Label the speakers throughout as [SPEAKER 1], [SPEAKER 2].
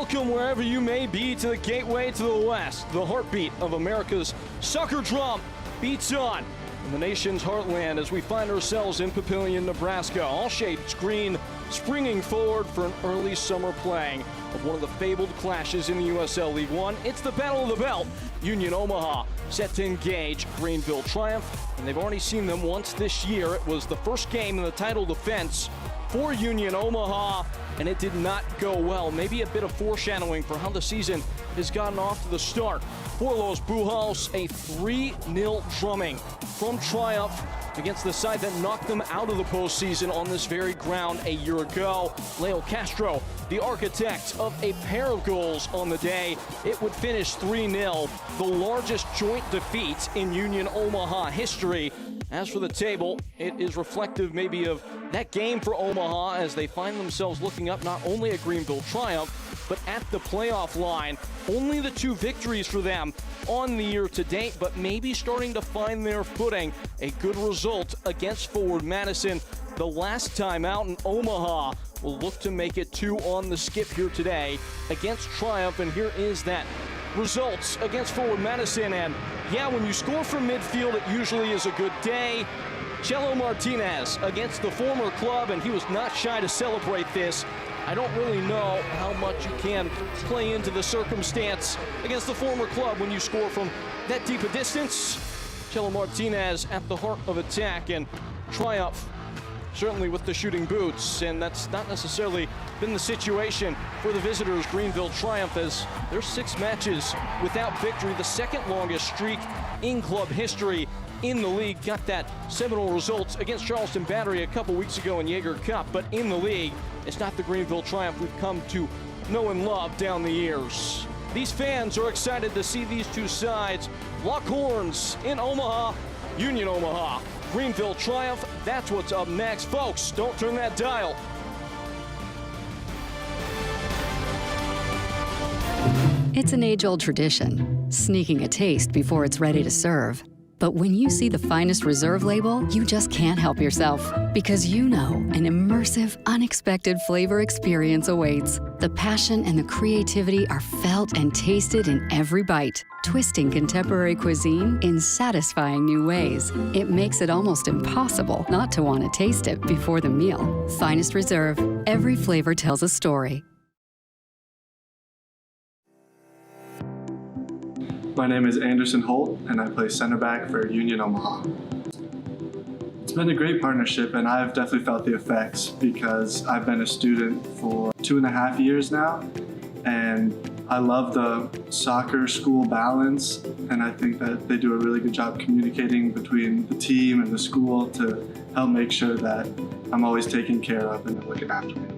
[SPEAKER 1] Welcome wherever you may be to the gateway to the West. The heartbeat of America's soccer drum beats on in the nation's heartland as we find ourselves in Papillion, Nebraska. All shades green, springing forward for an early summer playing of one of the fabled clashes in the USL League One. It's the Battle of the Belt. Union Omaha set to engage Greenville Triumph, and they've already seen them once this year. It was the first game in the title defense for Union Omaha, and it did not go well. Maybe a bit of foreshadowing for how the season has gotten off to the start. For Los Bujas, a 3-0 drumming from Triumph against the side that knocked them out of the postseason on this very ground a year ago. Leo Castro, the architect of a pair of goals on the day. It would finish 3-0, the largest joint defeat in Union Omaha history. As for the table, it is reflective maybe of that game for Omaha as they find themselves looking up not only at Greenville Triumph, but at the playoff line. Only the 2 victories for them on the year to date, but maybe starting to find their footing. A good result against Forward Madison the last time out, in Omaha will look to make it 2 on the skip here today against Triumph. And here is that results against Forward Madison. And yeah, when you score from midfield, it usually is a good day. Chelo Martinez against the former club, and he was not shy to celebrate this. I don't really know how much you can play into the circumstance against the former club when you score from that deep a distance. Chelo Martinez at the heart of attack, and Triumph certainly with the shooting boots, and that's not necessarily been the situation for the visitors. Greenville Triumph, as their 6 matches without victory, the second longest streak in club history in the league. Got that seminal result against Charleston Battery a couple weeks ago in Jaeger Cup, but in the league, it's not the Greenville Triumph we've come to know and love down the years. These fans are excited to see these 2 sides lock horns in Omaha. Union Omaha, Greenville Triumph, that's what's up next. Folks, don't turn that dial.
[SPEAKER 2] It's an age-old tradition, sneaking a taste before it's ready to serve. But when you see the Finest Reserve label, you just can't help yourself. Because you know an immersive, unexpected flavor experience awaits. The passion and the creativity are felt and tasted in every bite, twisting contemporary cuisine in satisfying new ways. It makes it almost impossible not to want to taste it before the meal. Finest Reserve. Every flavor tells a story.
[SPEAKER 3] My name is Anderson Holt, and I play center back for Union Omaha. It's been a great partnership, and I've definitely felt the effects because I've been a student for 2.5 years now, and I love the soccer school balance, and I think that they do a really good job communicating between the team and the school to help make sure that I'm always taken care of and they're looking after me.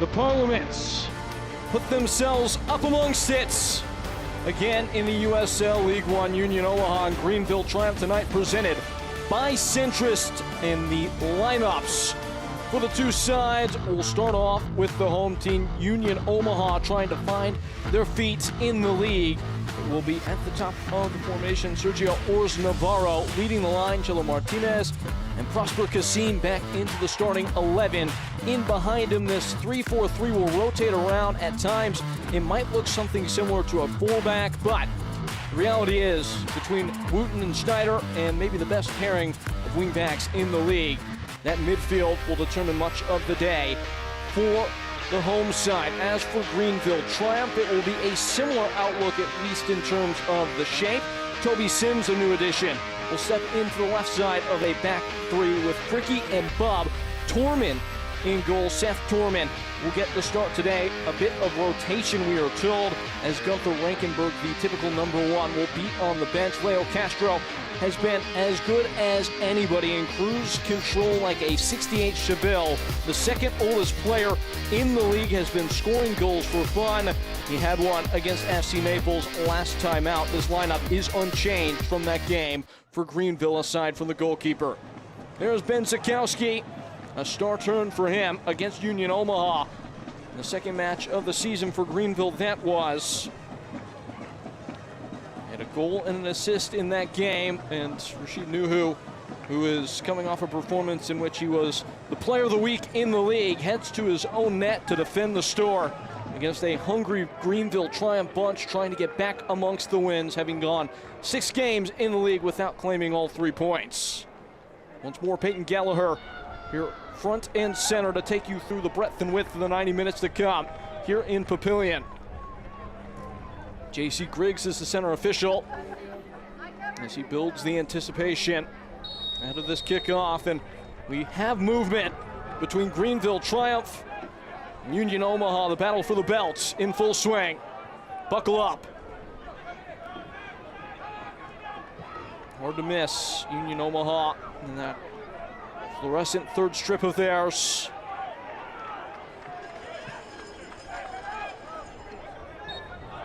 [SPEAKER 1] The Parliaments put themselves up amongst it again in the USL League One. Union Omaha and Greenville Triumph tonight, presented by Centrist. In the lineups for the 2 sides, we'll start off with the home team, Union Omaha, trying to find their feet in the league. It will be at the top of the formation. Sergio Ors Navarro leading the line, Chelo Martinez and Prosper Kasim back into the starting 11. In behind him, this 3-4-3 will rotate around at times. It might look something similar to a fullback, but the reality is, between Wooten and Schneider, and maybe the best pairing of wingbacks in the league, That midfield will determine much of the day for the home side. As for Greenville Triumph, it will be a similar outlook, at least in terms of the shape. Toby Sims, a new addition, will step into the left side of a back three with Fricky and Bob. Torman in goal. Seth Torman will get the start today. A bit of rotation, we are told, as Gunther Rankenberg, the typical number one, will be on the bench. Leo Castro has been as good as anybody in cruise control like a 68 Chevelle. The second oldest player in the league has been scoring goals for fun. He had one against FC Naples last time out. This lineup is unchanged from that game for Greenville, aside from the goalkeeper. There's Ben Zakowski. A star turn for him against Union Omaha. The second match of the season for Greenville, that was. Had a goal and an assist in that game. And Rashid Nuhu, who is coming off a performance in which he was the player of the week in the league, heads to his own net to defend the store against a hungry Greenville Triumph bunch trying to get back amongst the wins, having gone 6 games in the league without claiming all 3 points. Once more, Peyton Gallagher here front and center to take you through the breadth and width of the 90 minutes to come here in Papillion. J.C. Griggs is the center official as he builds the anticipation ahead of this kickoff, and we have movement between Greenville Triumph and Union Omaha. The battle for the belts in full swing. Buckle up. Hard to miss Union Omaha in that fluorescent third strip of theirs.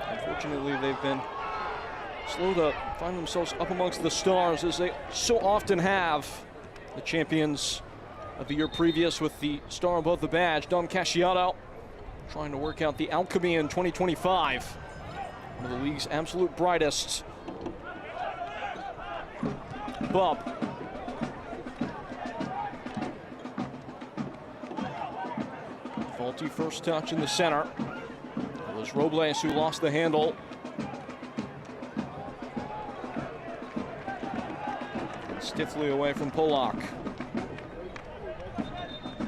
[SPEAKER 1] Unfortunately, they've been slow to find themselves up amongst the stars, as they so often have. The champions of the year previous with the star above the badge, Dom Casciato, trying to work out the alchemy in 2025. One of the league's absolute brightest. Bob. Faulty first touch in the center. It was Robles who lost the handle. Stiffly away from Polak.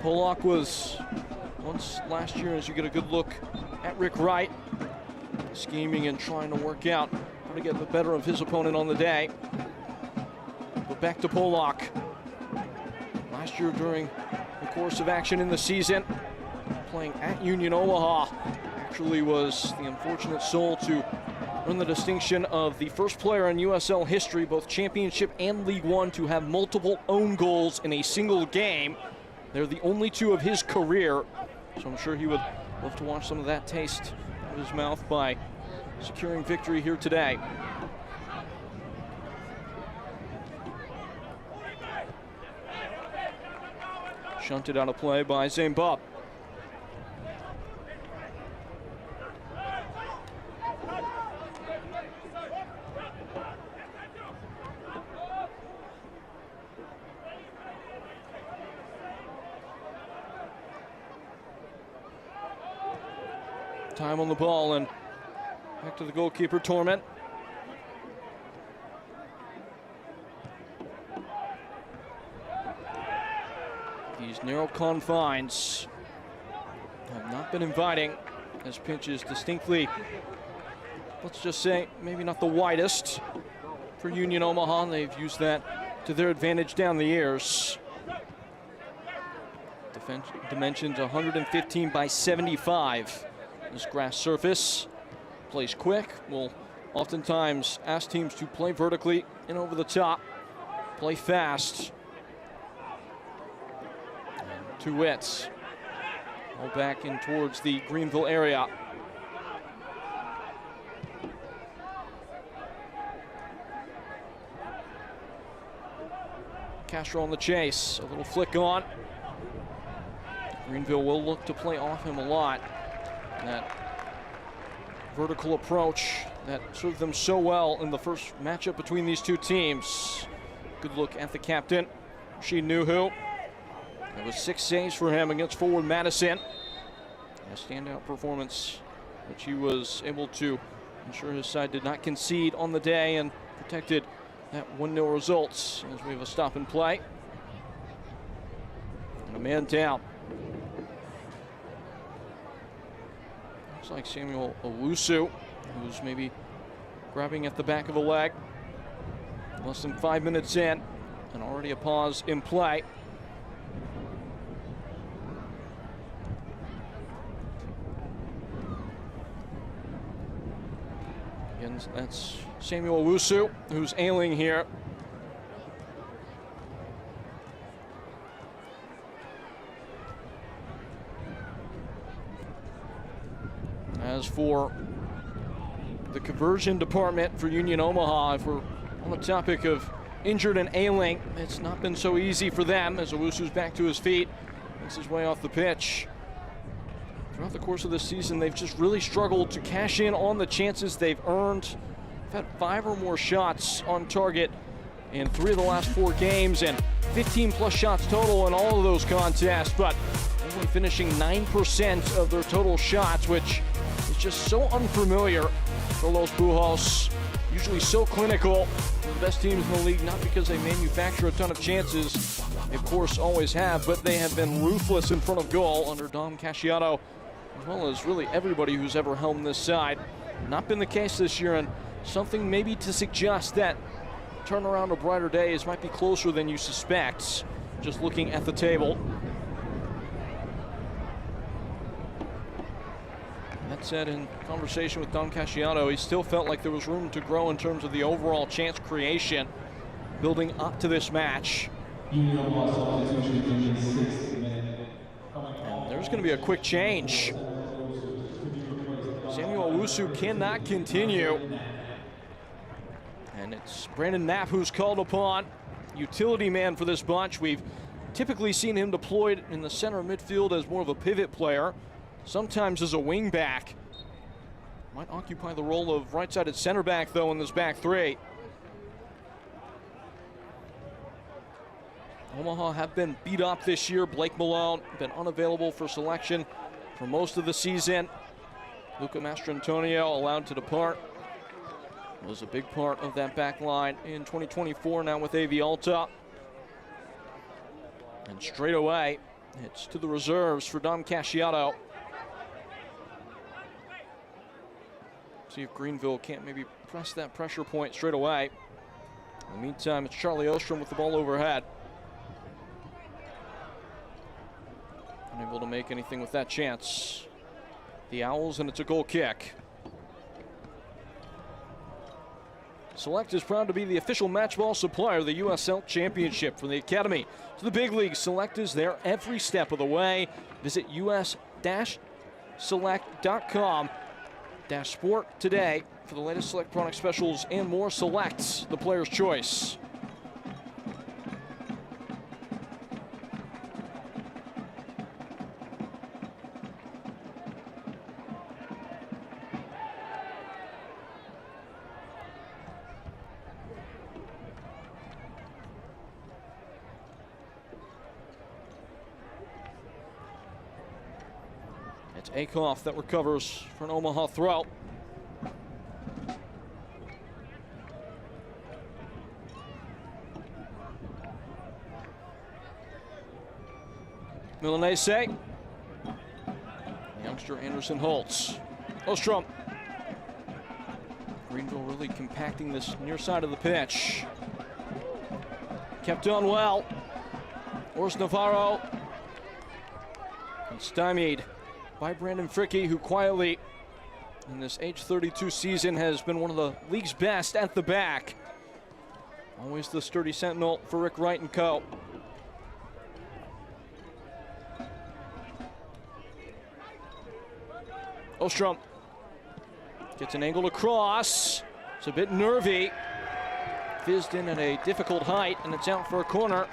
[SPEAKER 1] Polak was once last year, as you get a good look at Rick Wright, scheming and trying to work out how to get the better of his opponent on the day. But back to Polak. Last year during the course of action in the season, playing at Union Omaha, actually was the unfortunate soul to earn the distinction of the first player in USL history, both Championship and League One, to have multiple own goals in a single game. They're the only 2 of his career, so I'm sure he would love to watch some of that taste out of his mouth by securing victory here today. Shunted out of play by Zane Bob. Time on the ball, and back to the goalkeeper, Torment. These narrow confines have not been inviting, as pitch is distinctly, let's just say, maybe not the widest for Union Omaha. They've used that to their advantage down the years. Dimensions 115 by 75. This grass surface plays quick. Will oftentimes ask teams to play vertically and over the top, play fast. And 2 wits. All back in towards the Greenville area. Castro on the chase. A little flick on. Greenville will look to play off him a lot. That vertical approach that served them so well in the first matchup between these 2 teams. Good look at the captain, Rashid Nuhu. It was 6 saves for him against forward Madison. A standout performance, which he was able to ensure his side did not concede on the day and protected that 1-0 results, as we have a stop and play. A man down. Looks like Samuel Owusu, who's maybe grabbing at the back of a leg. Less than 5 minutes in, and already a pause in play. Again, that's Samuel Owusu, who's ailing here. As for the conversion department for Union Omaha, if we're on the topic of injured and ailing, it's not been so easy for them as Owusu's back to his feet, makes his way off the pitch. Throughout the course of this season, they've just really struggled to cash in on the chances they've earned. They've had 5 or more shots on target in 3 of the last 4 games and 15 plus shots total in all of those contests, but only finishing 9% of their total shots, which is just so unfamiliar for Los Pujols. Usually so clinical, the best teams in the league, not because they manufacture a ton of chances, they of course always have, but they have been ruthless in front of goal under Dom Casciato, as well as really everybody who's ever helmed this side. Not been the case this year, and something maybe to suggest that turnaround of brighter days might be closer than you suspect, just looking at the table. That said, in conversation with Dom Casciato, he still felt like there was room to grow in terms of the overall chance creation building up to this match. And there's going to be a quick change. Samuel Owusu cannot continue. And it's Brandon Knapp who's called upon. Utility man for this bunch. We've typically seen him deployed in the center of midfield as more of a pivot player, sometimes as a wing back. Might occupy the role of right-sided center back, though, in this back three. Omaha have been beat up this year. Blake Malone been unavailable for selection for most of the season. Luca Mastrantonio allowed to depart. Was a big part of that back line in 2024, now with AV Alta. And straight away, it's to the reserves for Dom Casciato. See if Greenville can't maybe press that pressure point straight away. In the meantime, it's Charlie Ostrom with the ball overhead. Unable to make anything with that chance. The Owls, and it's a goal kick. Select is proud to be the official match ball supplier of the USL Championship. From the Academy to the big league, Select is there every step of the way. Visit us-select.com/sport today for the latest Select product specials and more. Select, the player's choice. It's Akoff that recovers for an Omaha throw. Milanese. Youngster Anderson Holtz. Ostrom. Greenville really compacting this near side of the pitch. Kept on well. Urs Navarro. And stymied by Brandon Fricke, who quietly, in this age 32 season, has been one of the league's best at the back. Always the sturdy sentinel for Rick Wright and co. Ostrom gets an angled across. It's a bit nervy. Fizzed in at a difficult height, and it's out for a corner.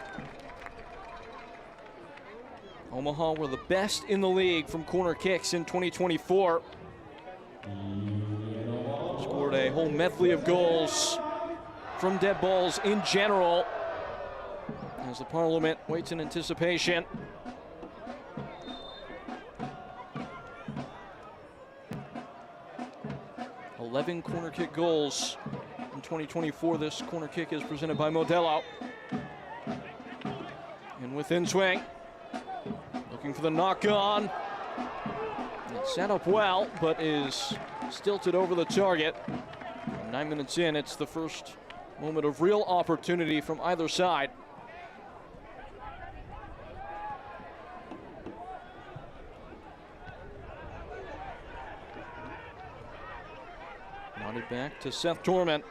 [SPEAKER 1] Omaha were the best in the league from corner kicks in 2024. Scored a whole medley of goals from dead balls in general, as the Parliament waits in anticipation. "11 corner kick goals in 2024. This corner kick is presented by Modelo. And within swing. looking for the knock-on. Set up well, but is stilted over the target. 9 minutes in, it's the first moment of real opportunity from either side. Nodded back to Seth Torment.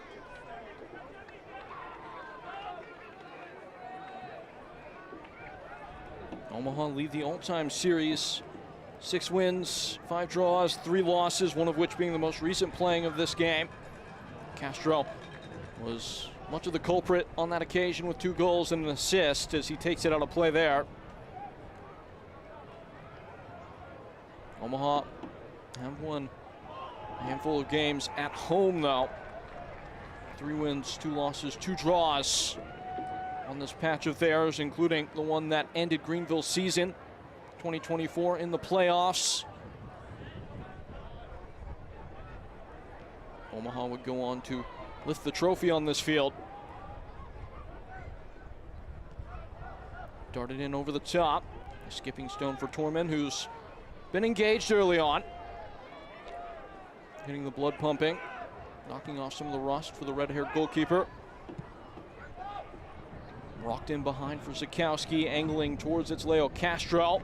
[SPEAKER 1] Omaha lead the all-time series. 6 wins, 5 draws, 3 losses, one of which being the most recent playing of this game. Castro was much of the culprit on that occasion with 2 goals and an assist as he takes it out of play there. Omaha have won a handful of games at home though. 3 wins, 2 losses, 2 draws on this patch of theirs, including the one that ended Greenville's season, 2024 in the playoffs. Omaha would go on to lift the trophy on this field. Darted in over the top. A skipping stone for Torment, who's been engaged early on. Hitting the blood pumping, knocking off some of the rust for the red-haired goalkeeper. Rocked in behind for Zakowski, angling towards its Leo Castro.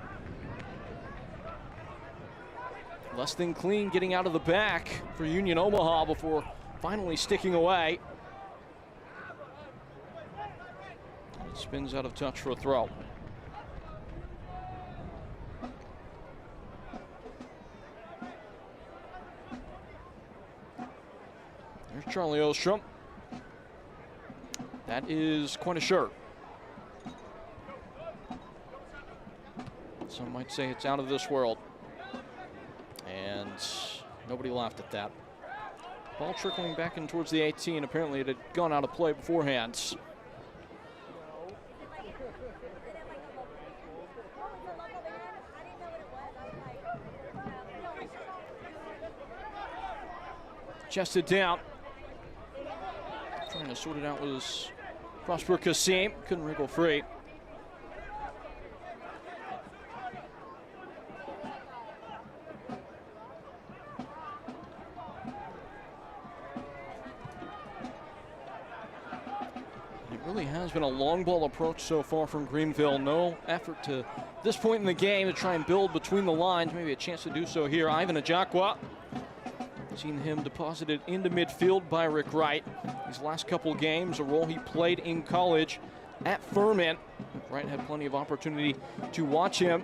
[SPEAKER 1] Less than clean getting out of the back for Union Omaha before finally sticking away. It spins out of touch for a throw. There's Charlie Ostrom. That is quite a shirt. Some might say it's out of this world. And nobody laughed at that. Ball trickling back in towards the 18. Apparently it had gone out of play beforehand. Chested down. Trying to sort it out was Prosper Kasim. Couldn't wriggle free. Really has been a long ball approach so far from Greenville. No effort to this point in the game to try and build between the lines. Maybe a chance to do so here. Ivan Ajakwa. Seen him deposited into midfield by Rick Wright. These last couple games, a role he played in college at Furman. Wright had plenty of opportunity to watch him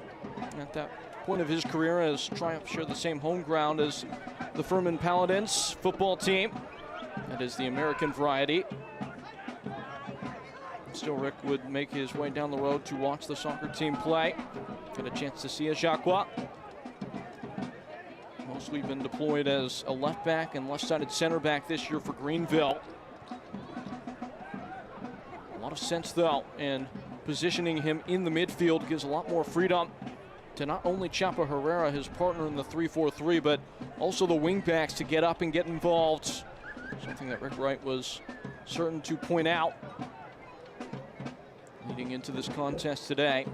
[SPEAKER 1] at that point of his career as Triumph shared the same home ground as the Furman Paladins football team. That is the American variety. Still, Rick would make his way down the road to watch the soccer team play. Get a chance to see Ajakwa. Mostly been deployed as a left back and left-sided center back this year for Greenville. A lot of sense, though, in positioning him in the midfield gives a lot more freedom to not only Chapa Herrera, his partner in the 3-4-3, but also the wing-backs to get up and get involved. Something that Rick Wright was certain to point out leading into this contest today.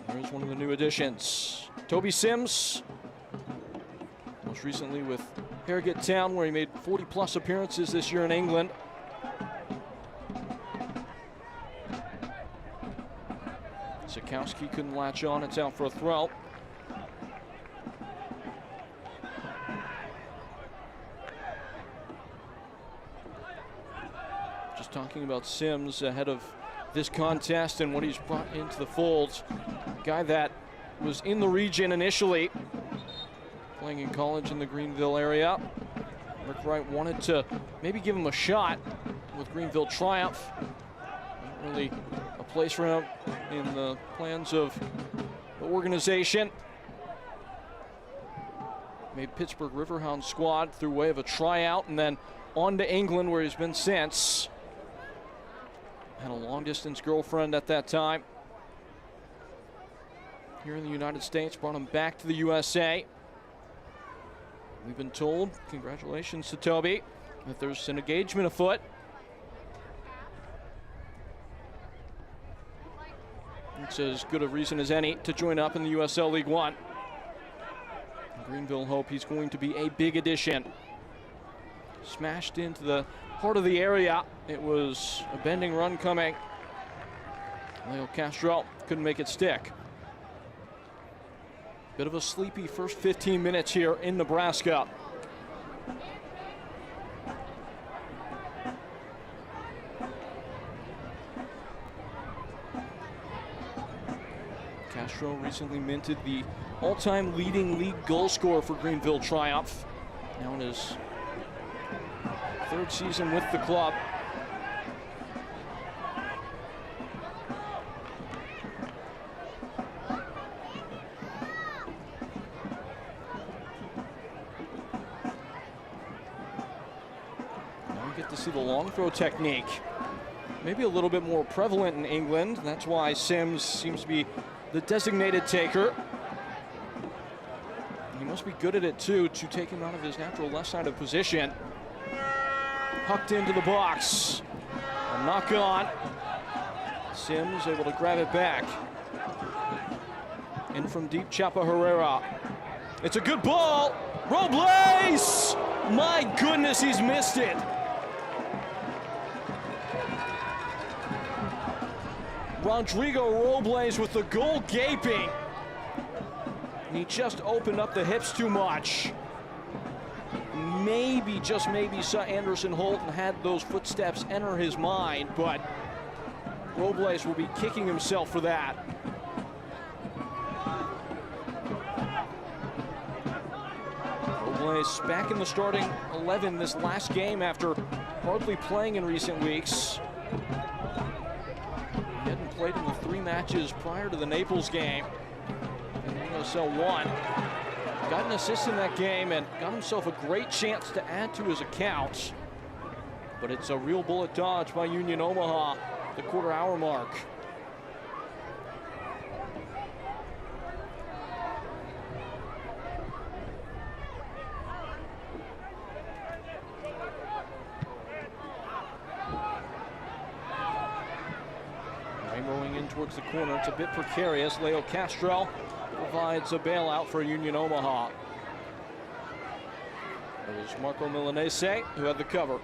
[SPEAKER 1] There's one of the new additions. Toby Sims, most recently with Harrogate Town, where he made 40+ appearances this year in England. Zakowski couldn't latch on, it's out for a throw. Just talking about Sims ahead of this contest and what he's brought into the fold. A guy that was in the region initially, playing in college in the Greenville area. Rick Wright wanted to maybe give him a shot with Greenville Triumph. Not really a place for him in the plans of the organization. Made Pittsburgh Riverhound squad through way of a tryout and then on to England, where he's been since. Had a long-distance girlfriend at that time. Here in the United States, brought him back to the USA. We've been told, congratulations to Toby, that there's an engagement afoot. It's as good a reason as any to join up in the USL League One. Greenville hope he's going to be a big addition. Smashed into the heart of the area. It was a bending run coming. Leo Castro couldn't make it stick. Bit of a sleepy first 15 minutes here in Nebraska. Castro recently minted the all-time leading league goal scorer for Greenville Triumph. Now in his third season with the club. Now we get to see the long throw technique. Maybe a little bit more prevalent in England. That's why Sims seems to be the designated taker. He must be good at it too, to take him out of his natural left-sided position. Hucked into the box. A knock on. Sims able to grab it back. In from deep, Chapa Herrera. It's a good ball. Robles! My goodness, he's missed it. Rodrigo Robles with the goal gaping. He just opened up the hips too much. Maybe, just maybe, saw Anderson Holt and had those footsteps enter his mind, but Robles will be kicking himself for that. Robles back in the starting 11 this last game after hardly playing in recent weeks. He hadn't played in the 3 matches prior to the Naples game in USL 1. Got an assist in that game and got himself a great chance to add to his account. But it's a real bullet dodge by Union Omaha at the quarter-hour mark. Rainbowing in towards the corner. It's a bit precarious. Leo Castro provides a bailout for Union Omaha. It was Marco Milanese who had the cover.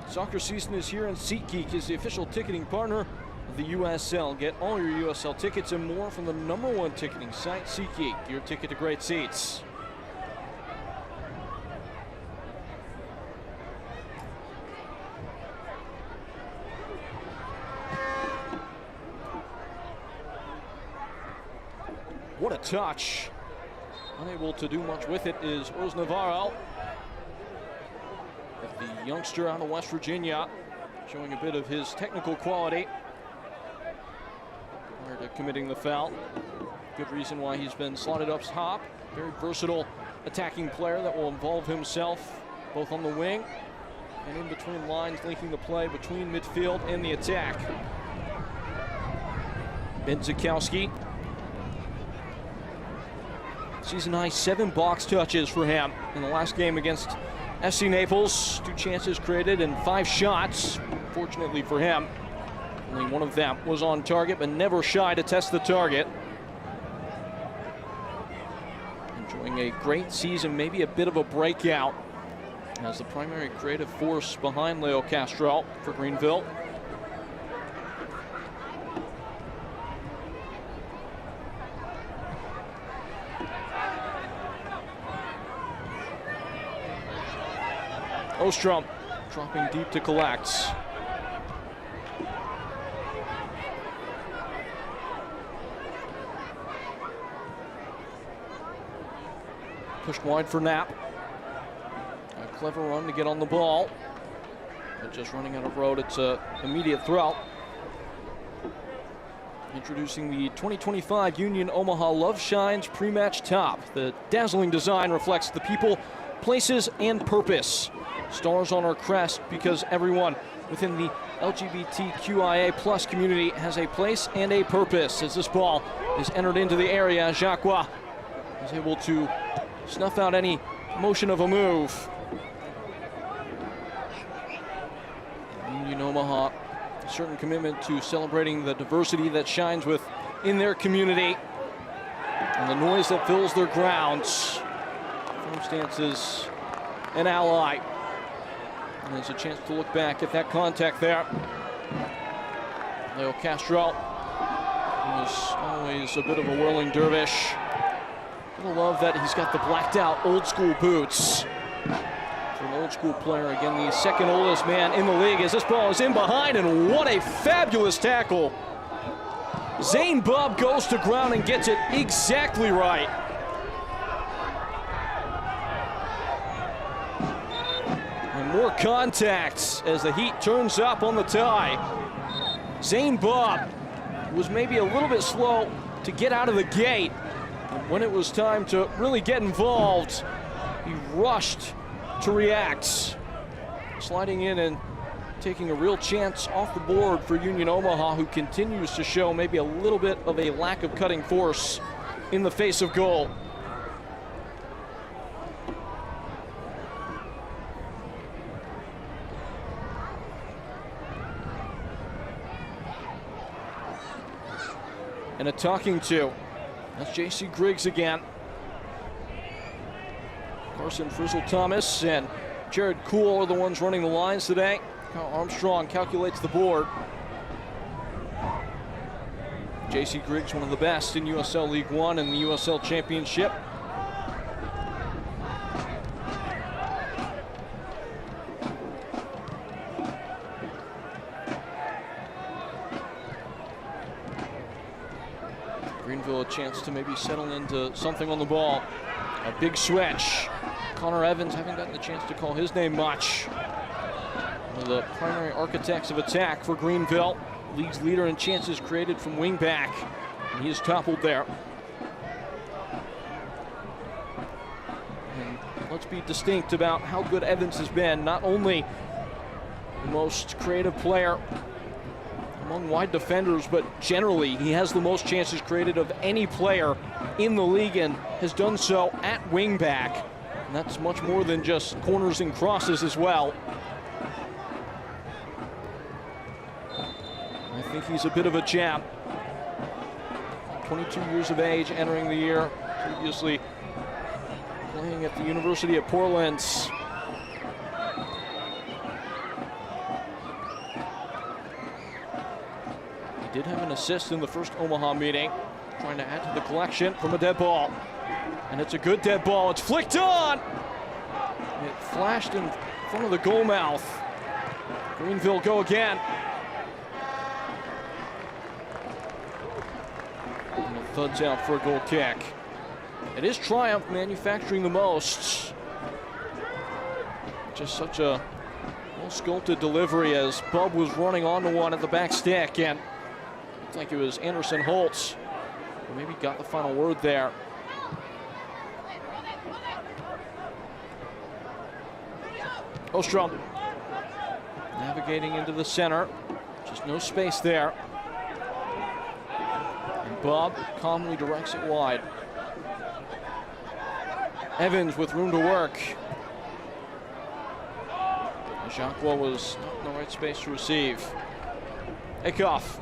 [SPEAKER 1] Soccer season is here, and SeatGeek is the official ticketing partner of the USL. Get all your USL tickets and more from the #1 ticketing site, SeatGeek, your ticket to great seats. What a touch. Unable to do much with it is Urs Navarro. The youngster out of West Virginia, showing a bit of his technical quality prior to committing the foul. Good reason why he's been slotted up top. Very versatile attacking player that will involve himself both on the wing and in between lines, linking the play between midfield and the attack. Ben Zakowski. Season high 7 box touches for him in the last game against FC Naples. 2 chances created and 5 shots. Fortunately for him, only one of them was on target, but never shy to test the target. Enjoying a great season, maybe a bit of a breakout as the primary creative force behind Leo Castro for Greenville. Ostrom dropping deep to collect. Pushed wide for Knapp. A clever run to get on the ball. But just running out of road, it's an immediate throw. Introducing the 2025 Union Omaha Love Shines pre-match top. The dazzling design reflects the people, places, and purpose. Stars on our crest because everyone within the LGBTQIA+ community has a place and a purpose. As this ball is entered into the area, Jacqua is able to snuff out any motion of a move. Union Omaha, a certain commitment to celebrating the diversity that shines within their community and the noise that fills their grounds. Circumstances an ally. And there's a chance to look back at that contact there. Leo Castro was always a bit of a whirling dervish. I love that he's got the blacked out old school boots. For an old school player, again, the second oldest man in the league as this ball is in behind, and what a fabulous tackle. Zane Bob goes to ground and gets it exactly right. And more contacts as the heat turns up on the tie. Zane Bob was maybe a little bit slow to get out of the gate. When it was time to really get involved, he rushed to react. Sliding in and taking a real chance off the board for Union Omaha, who continues to show maybe a little bit of a lack of cutting force in the face of goal. And a talking to. That's J.C. Griggs again. Carson Frizzle-Thomas and Jared Kuhl are the ones running the lines today. Kyle Armstrong calculates the board. J.C. Griggs, one of the best in USL League One and the USL Championship. Greenville a chance to maybe settle into something on the ball. A big switch. Connor Evans having gotten the chance to call his name much. One of the primary architects of attack for Greenville. League's leader in chances created from wing back. And he is toppled there. And let's be distinct about how good Evans has been. Not only the most creative player among wide defenders, but generally he has the most chances created of any player in the league and has done so at wing back. And that's much more than just corners and crosses as well. I think he's a bit of a gem. 22 years of age, entering the year, previously playing at the University of Portland. He did have an assist in the first Omaha meeting, trying to add to the collection from a dead ball. And it's a good dead ball. It's flicked on. It flashed in front of the goal mouth. Greenville go again. And the thuds out for a goal kick. It is Triumph manufacturing the most. Just such a well-sculpted delivery as Bub was running onto one at the back stick, and looked like it was Anderson Holtz who maybe got the final word there. Ostrom navigating into the center. Just no space there. And Bob calmly directs it wide. Evans with room to work. Jacques was not in the right space to receive. Kickoff.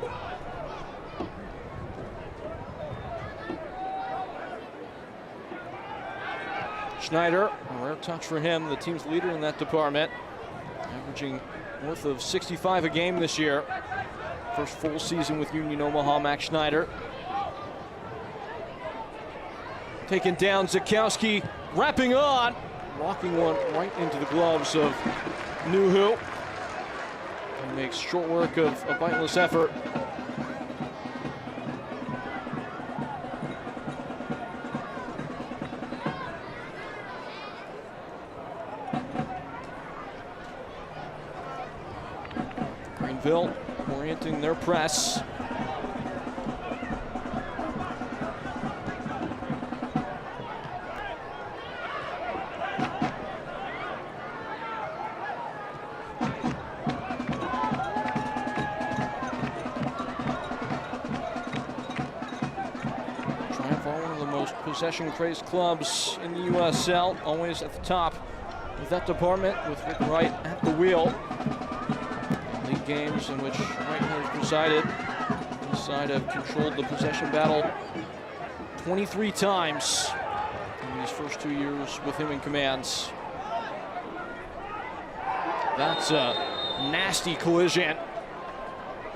[SPEAKER 1] Schneider, a rare touch for him, the team's leader in that department, averaging north of 65 a game this year. First full season with Union Omaha, Max Schneider. Taken down, Zakowski wrapping on, walking one right into the gloves of Nuhu. He makes short work of a vitalist effort. Greenville orienting their press. possession-crazed clubs in the USL, always at the top of that department, with Rick Wright at the wheel. League games in which Wright has presided. This side have controlled the possession battle 23 times in these first 2 years with him in commands. That's a nasty collision.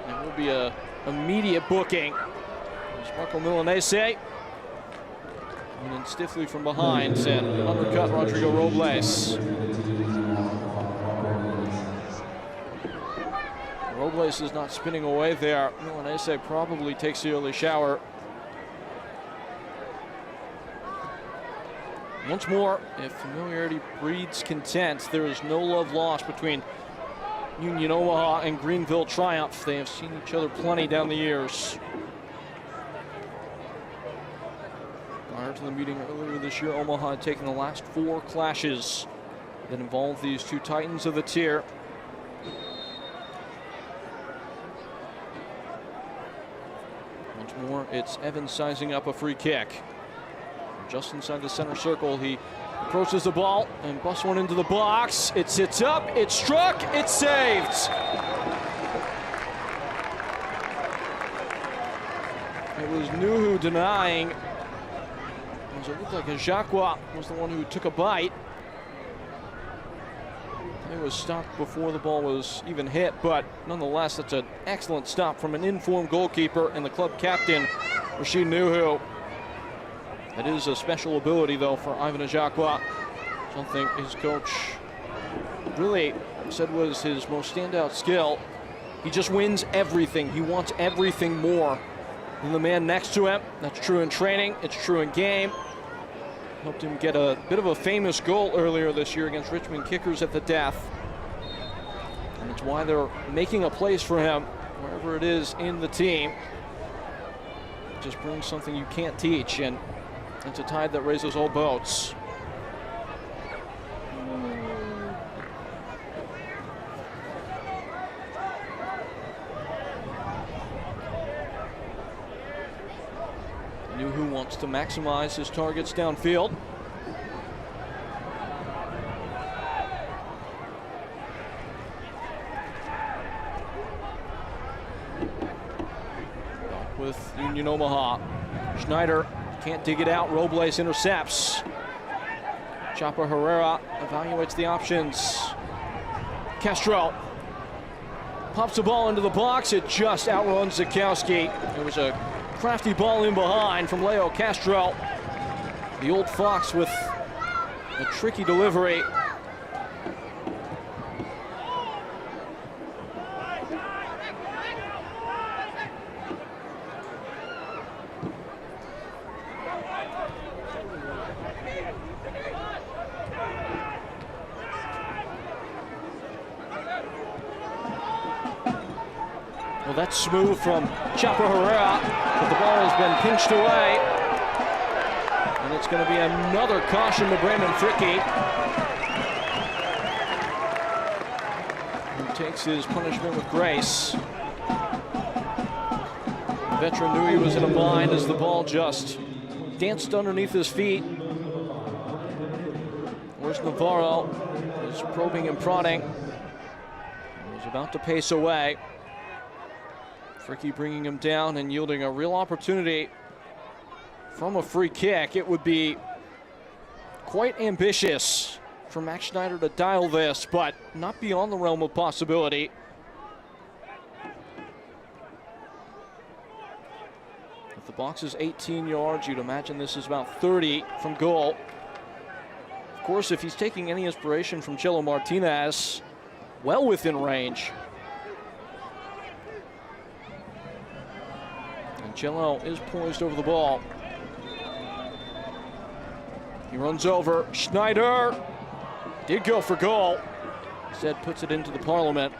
[SPEAKER 1] It will be an immediate booking. There's Marco Milanese. And then stiffly from behind and undercut Rodrigo Robles. Robles is not spinning away there. Milanese probably takes the early shower. Once more, if familiarity breeds content, there is no love lost between Union Omaha and Greenville Triumph. They have seen each other plenty down the years. Prior to the meeting earlier this year, Omaha had taken the last 4 clashes that involved these two titans of the tier. Once more, it's Evans sizing up a free kick. Just inside the center circle, he approaches the ball and busts one into the box. It sits up, it's struck, it's saved. It was Nuhu denying. It looked like Jacques was the one who took a bite. It was stopped before the ball was even hit, but nonetheless, that's an excellent stop from an informed goalkeeper and the club captain, Rashid Nuhu. That is a special ability, though, for Ivan Jacques. Something his coach really said was his most standout skill. He just wins everything. He wants everything more than the man next to him. That's true in training. It's true in game. Helped him get a bit of a famous goal earlier this year against Richmond Kickers at the death. And it's why they're making a place for him wherever it is in the team. It just brings something you can't teach, and it's a tide that raises all boats. Nuhu wants to maximize his targets downfield. Back with Union Omaha. Schneider can't dig it out. Robles intercepts. Chapa Herrera evaluates the options. Castro pops the ball into the box. It just outruns Zukowski. There was a crafty ball in behind from Leo Castro. The old Fox with a tricky delivery. Well, that's smooth from Chapa Herrera, but the ball has been pinched away. And it's going to be another caution to Brandon Fricke. Who takes his punishment with grace. The veteran knew he was in a bind as the ball just danced underneath his feet. Where's Navarro? Was probing and prodding. He was about to pace away. Fricke bringing him down and yielding a real opportunity from a free kick. It would be quite ambitious for Max Schneider to dial this, but not beyond the realm of possibility. If the box is 18 yards, you'd imagine this is about 30 from goal. Of course, if he's taking any inspiration from Chelo Martinez, well within range. Cello is poised over the ball. He runs over. Schneider did go for goal. Instead puts it into the Parliament.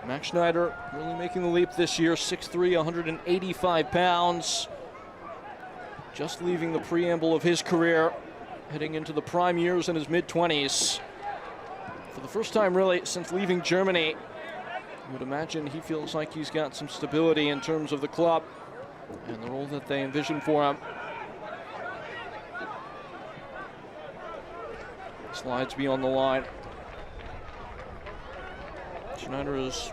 [SPEAKER 1] Max Schneider really making the leap this year. 6'3", 185 pounds. Just leaving the preamble of his career, heading into the prime years in his mid-20s. For the first time really since leaving Germany, I would imagine he feels like he's got some stability in terms of the club. and the role that they envisioned for him. Slides beyond the line. Schneider is,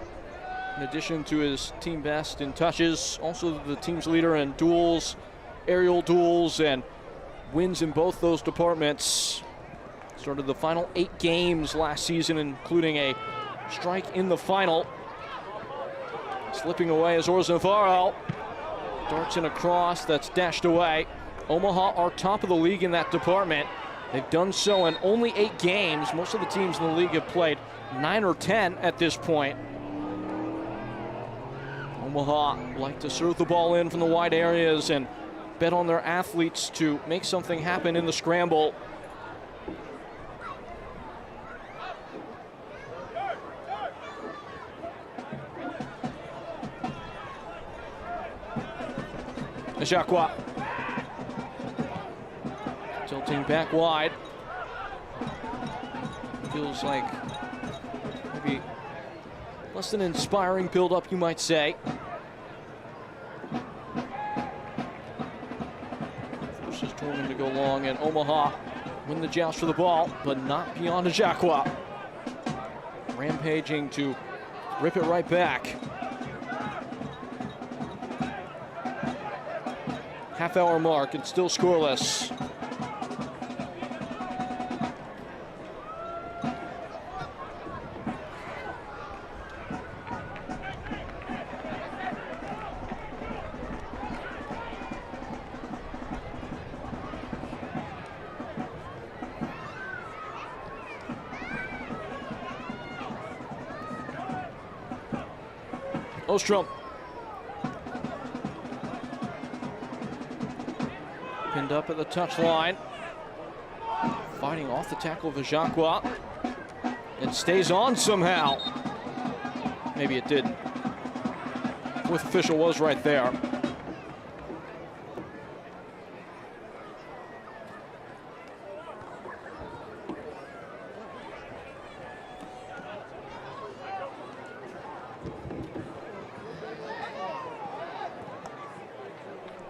[SPEAKER 1] in addition to his team best in touches, also the team's leader in duels, aerial duels, and wins in both those departments. Started the final 8 games last season, including a strike in the final. Slipping away is Orzavaro. Darts in a cross that's dashed away. Omaha are top of the league in that department. They've done so in only 8 games. Most of the teams in the league have played 9 or 10 at this point. Omaha like to serve the ball in from the wide areas and bet on their athletes to make something happen in the scramble. Jacqua tilting back wide. Feels like maybe less than inspiring build-up, you might say. Forces Torman to go long, and Omaha win the joust for the ball, but not beyond Jacqua. Rampaging to rip it right back. Half-hour mark and still scoreless. Ostrom. Pinned up at the touchline. Fighting off the tackle of Jacqua. It stays on somehow. Maybe it didn't. Fourth official was right there.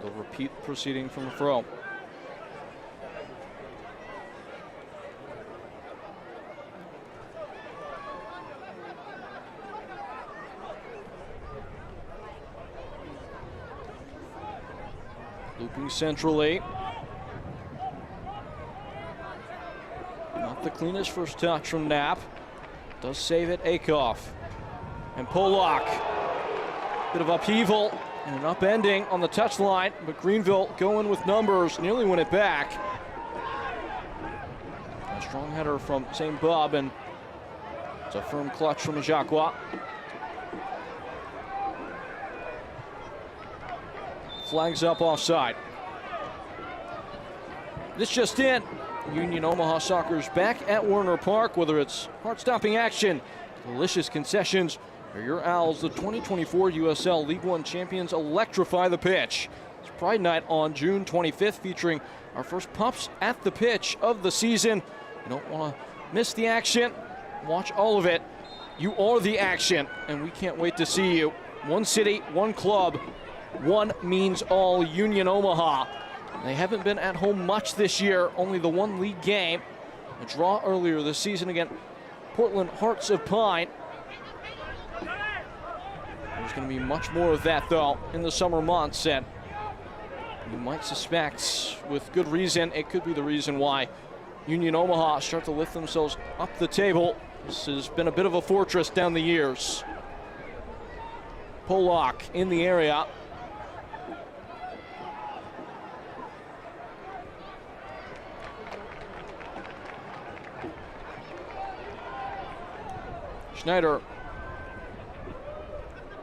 [SPEAKER 1] They'll repeat proceeding from the throw. Looping centrally. Not the cleanest first touch from Knapp. Does save it, Akoff. And Polak. Bit of upheaval and an upending on the touchline, but Greenville going with numbers, nearly win it back. A strong header from St. Bob, and it's a firm clutch from Jacqua. Flags up offside. This just in. Union Omaha Soccer's back at Werner Park, whether it's heart-stopping action, delicious concessions, or your Owls, the 2024 USL League One champions, electrify the pitch. It's Pride Night on June 25th, featuring our first pups at the pitch of the season. You don't want to miss the action. Watch all of it. You are the action, and we can't wait to see you. One city, one club. One means all. Union Omaha. They haven't been at home much this year, only the one league game. A draw earlier this season against Portland Hearts of Pine. There's going to be much more of that, though, in the summer months, and you might suspect, with good reason, it could be the reason why Union Omaha start to lift themselves up the table. This has been a bit of a fortress down the years. Polak in the area. Schneider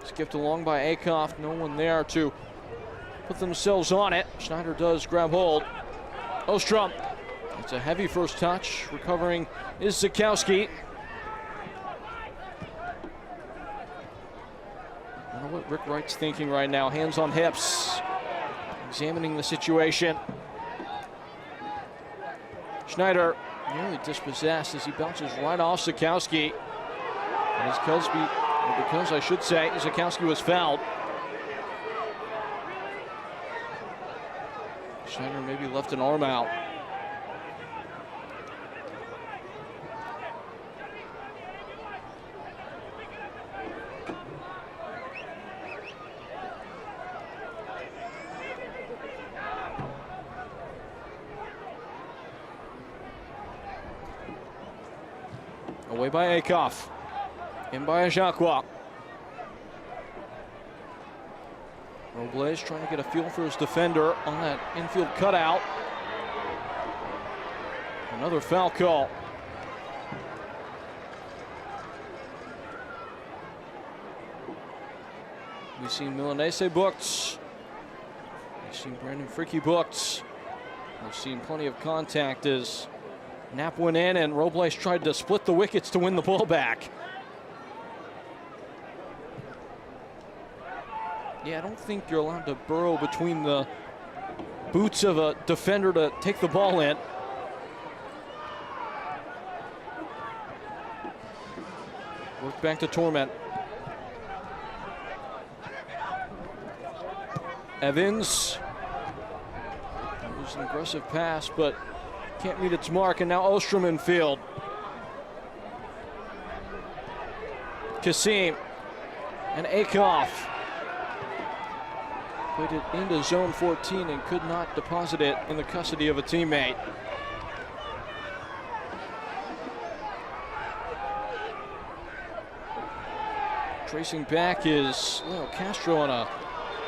[SPEAKER 1] skipped along by Akoff. No one there to put themselves on it. Schneider does grab hold. Ostrom. It's a heavy first touch. Recovering is Zakowski. I don't know what Rick Wright's thinking right now. Hands on hips. Examining the situation. Schneider nearly dispossessed as he bounces right off Zakowski. And as Kelsby, or because I should say, Zakowski was fouled. Defender maybe left an arm out. Away by Kickoff. In by Ajacqua. Robles trying to get a feel for his defender on that infield cutout. Another foul call. We've seen Milanese booked. We've seen Brandon Fricke booked. We've seen plenty of contact as Knapp went in and Robles tried to split the wickets to win the ball back. Yeah, I don't think you're allowed to burrow between the boots of a defender to take the ball in. Work back to Torment. Evans. That was an aggressive pass, but can't meet its mark, and now Ostrom in field. Kasim and Kickoff. Put it into zone 14 and could not deposit it in the custody of a teammate. Tracing back is Leo Castro on a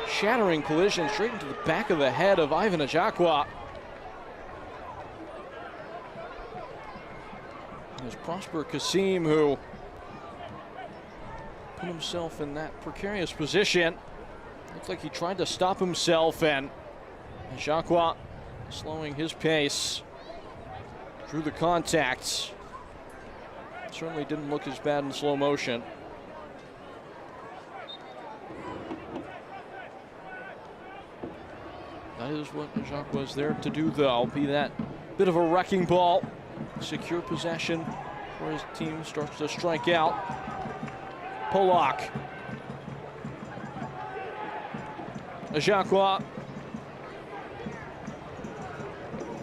[SPEAKER 1] shattering collision straight into the back of the head of Ivan Ajacqua. There's Prosper Kasim, who put himself in that precarious position. Looked like he tried to stop himself, and Ajacqua slowing his pace. Drew the contacts. Certainly didn't look as bad in slow motion. That is what Ajacqua was there to do, though. Be that bit of a wrecking ball. Secure possession where his team starts to strike out. Polak. Ajacqua.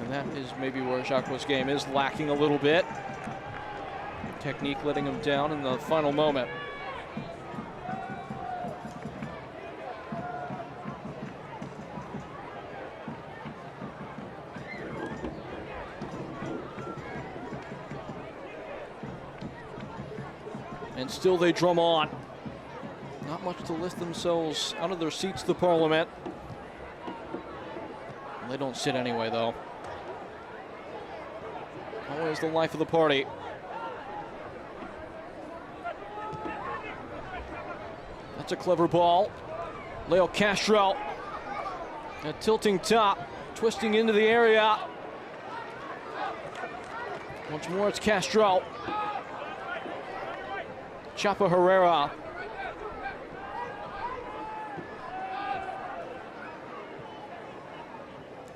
[SPEAKER 1] And that is maybe where Ajacqua's game is lacking a little bit. Technique letting him down in the final moment. And still they drum on. Not much to lift themselves out of their seats to Parliament. They don't sit anyway, though. Always the life of the party. That's a clever ball. Leo Castro. A tilting top, twisting into the area. Once more, it's Castro. Chapa Herrera.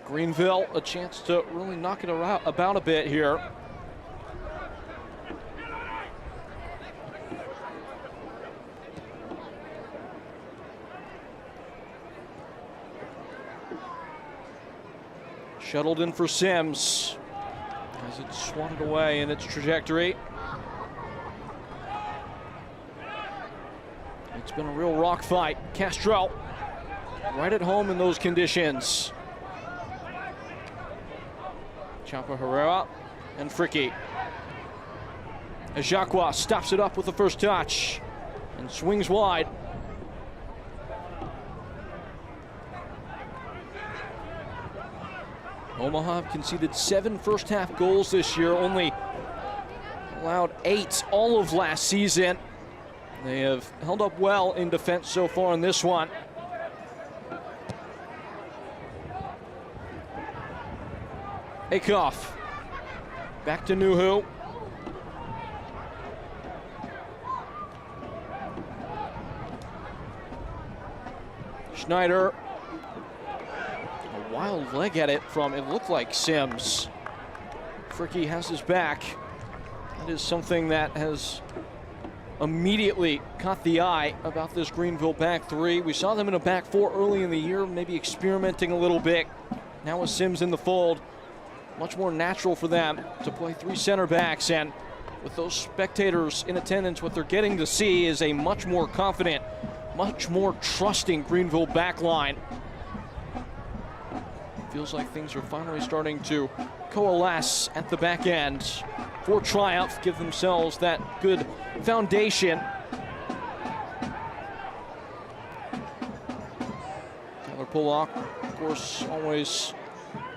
[SPEAKER 1] Greenville, a chance to really knock it about a bit here. Shuttled in for Sims as it swatted away in its trajectory. It's been a real rock fight. Castro right at home in those conditions. Chapa Herrera and Fricke. Ajacqua stops it up with the first touch and swings wide. Omaha have conceded 7 first-half goals this year, only allowed 8 all of last season. They have held up well in defense so far in this one. Kickoff. Back to Nuhu. Schneider. A wild leg at it from, it looked like Sims. Fricke has his back. That is something that has immediately caught the eye about this Greenville back three. We saw them in a back four early in the year, maybe experimenting a little bit. Now with Sims in the fold, much more natural for them to play 3 center backs, and with those spectators in attendance, what they're getting to see is a much more confident, much more trusting Greenville backline. Feels like things are finally starting to coalesce at the back end for Triumph, give themselves that good foundation. Tyler Pollock, of course, always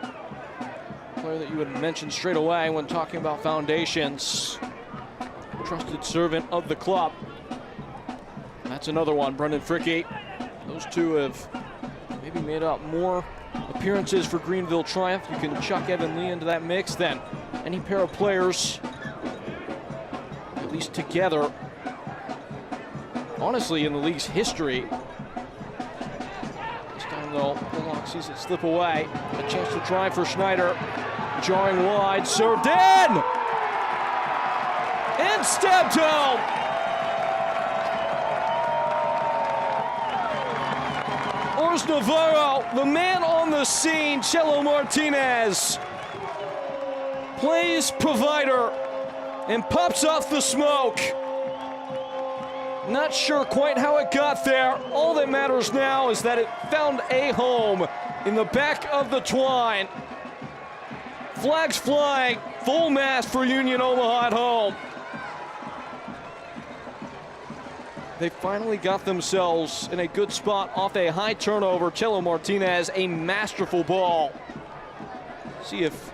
[SPEAKER 1] a player that you would mention straight away when talking about foundations. Trusted servant of the club. That's another one, Brendan Fricky. Those two have maybe made up more appearances for Greenville Triumph. You can chuck Evan Lee into that mix than any pair of players, at least together, honestly, in the league's history. This time, though, Pollock sees it slip away. A chance to drive for Schneider. Jarring wide, served in! And stepped home! Ors Navarro, the man on the scene, Chelo Martinez, plays provider and pops off the smoke. Not sure quite how it got there. All that matters now is that it found a home in the back of the twine. Flags flying, full mast for Union Omaha at home. They finally got themselves in a good spot off a high turnover. Chelo Martinez, a masterful ball. See if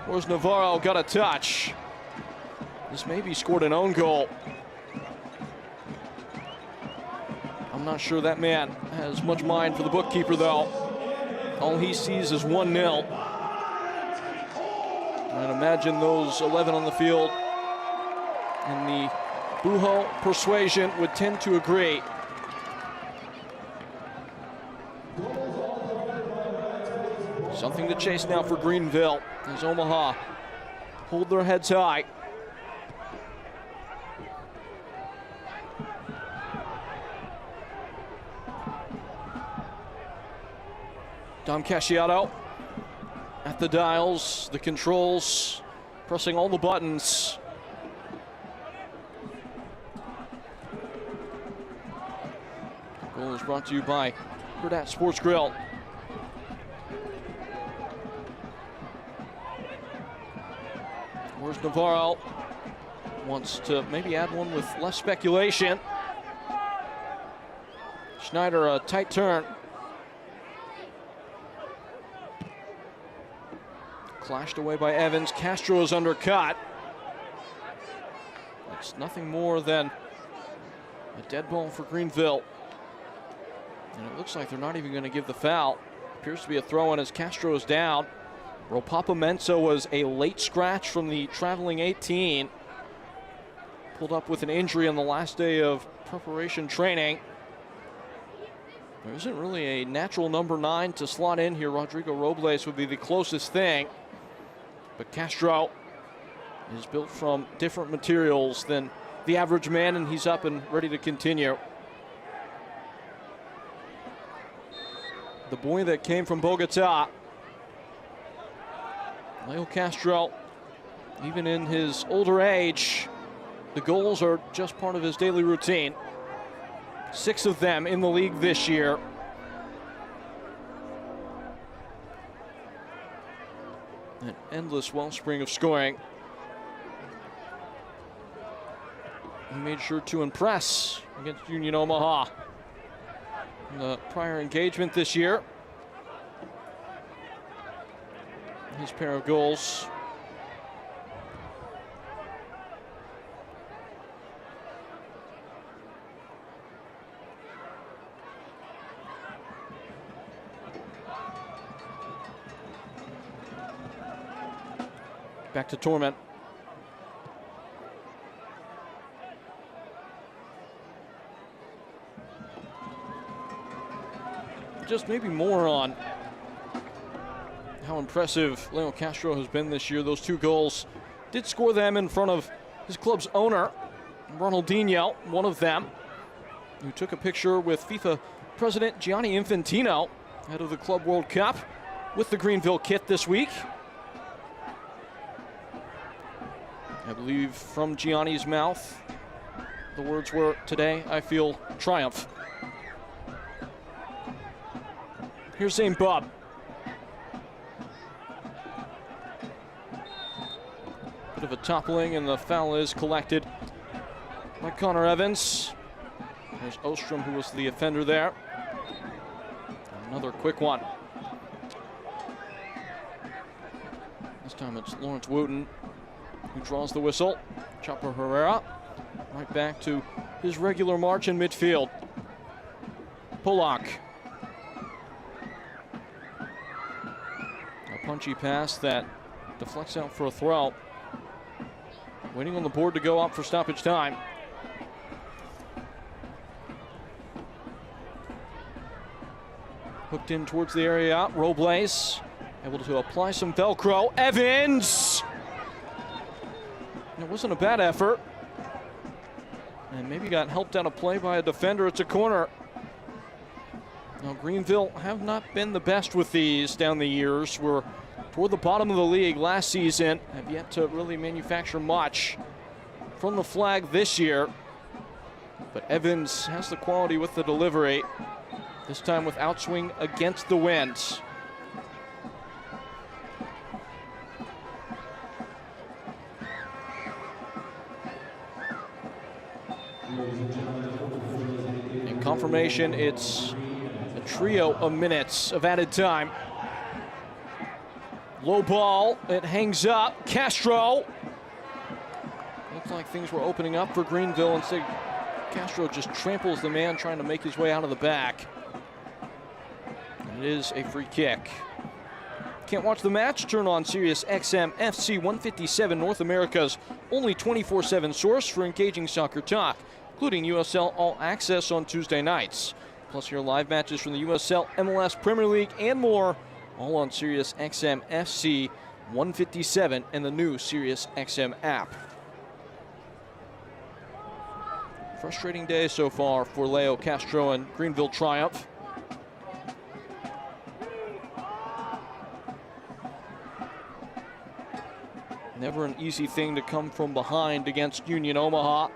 [SPEAKER 1] Ors Navarro got a touch. This maybe scored an own goal. I'm not sure that man has much mind for the bookkeeper, though. All he sees is 1-0. I'd imagine those 11 on the field in the Buho persuasion would tend to agree. Something to chase now for Greenville as Omaha hold their heads high. Dom Casciato at the dials, the controls, pressing all the buttons. Goal is brought to you by Herdat Sports Grill. Where's Navarro? Wants to maybe add one with less speculation. Schneider, a tight turn. Clashed away by Evans. Castro is undercut. It's nothing more than a dead ball for Greenville. And it looks like they're not even going to give the foul. Appears to be a throw-in as Castro is down. Ropapa Mensa was a late scratch from the traveling 18. Pulled up with an injury on the last day of preparation training. There isn't really a natural number 9 to slot in here. Rodrigo Robles would be the closest thing. But Castro is built from different materials than the average man, and he's up and ready to continue. The boy that came from Bogota, Leo Castro, even in his older age, the goals are just part of his daily routine. 6 of them in the league this year. An endless wellspring of scoring. He made sure to impress against Union Omaha in the prior engagement this year. His pair of goals. Back to Torment. Just maybe more on how impressive Leo Castro has been this year. Those 2 goals did score them in front of his club's owner, Ronaldinho, one of them, who took a picture with FIFA President Gianni Infantino ahead of the Club World Cup. with the Greenville kit this week. I believe from Gianni's mouth, the words were, "Today I feel triumph." Here's Zane Bob. Bit of a toppling, and the foul is collected by Connor Evans. There's Ostrom, who was the offender there. Another quick one. This time it's Lawrence Wooten who draws the whistle. Chopper Herrera right back to his regular march in midfield. Polak. A punchy pass that deflects out for a throw. Waiting on the board to go up for stoppage time. Hooked in towards the area. Robles able to apply some Velcro. Evans! It wasn't a bad effort. And maybe got helped out of play by a defender. It's a corner. Now, Greenville have not been the best with these down the years. We're toward the bottom of the league last season. Have yet to really manufacture much from the flag this year. But Evans has the quality with the delivery. This time with outswing against the wind. In confirmation, it's a trio of minutes of added time. Low ball, it hangs up. Castro. Looks like things were opening up for Greenville. Instead, Castro just tramples the man trying to make his way out of the back. It is a free kick. Can't watch the match? Turn on Sirius XM FC 157, North America's only 24/7 source for engaging soccer talk, including USL All Access on Tuesday nights. Plus hear live matches from the USL, MLS, Premier League, and more, all on Sirius XM FC 157 and the new Sirius XM app. Frustrating day so far for Leo Castro and Greenville Triumph. Never an easy thing to come from behind against Union Omaha.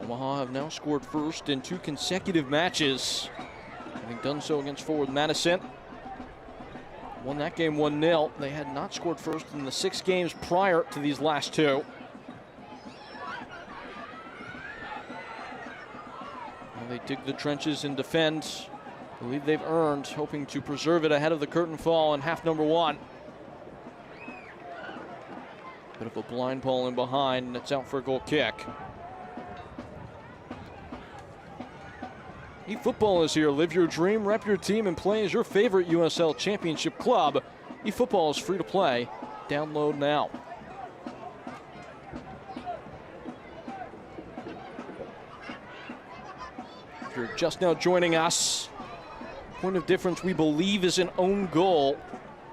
[SPEAKER 1] Omaha have now scored first in 2 consecutive matches, having done so against Forward Madison. Won that game 1-0. They had not scored first in the 6 games prior to these last 2. They dig the trenches and defend. I believe they've earned, hoping to preserve it ahead of the curtain fall in half number 1. Bit of a blind ball in behind, and it's out for a goal kick. eFootball is here. Live your dream, rep your team, and play as your favorite USL Championship club. eFootball is free to play. Download now. If you're just now joining us, point of difference we believe is an own goal.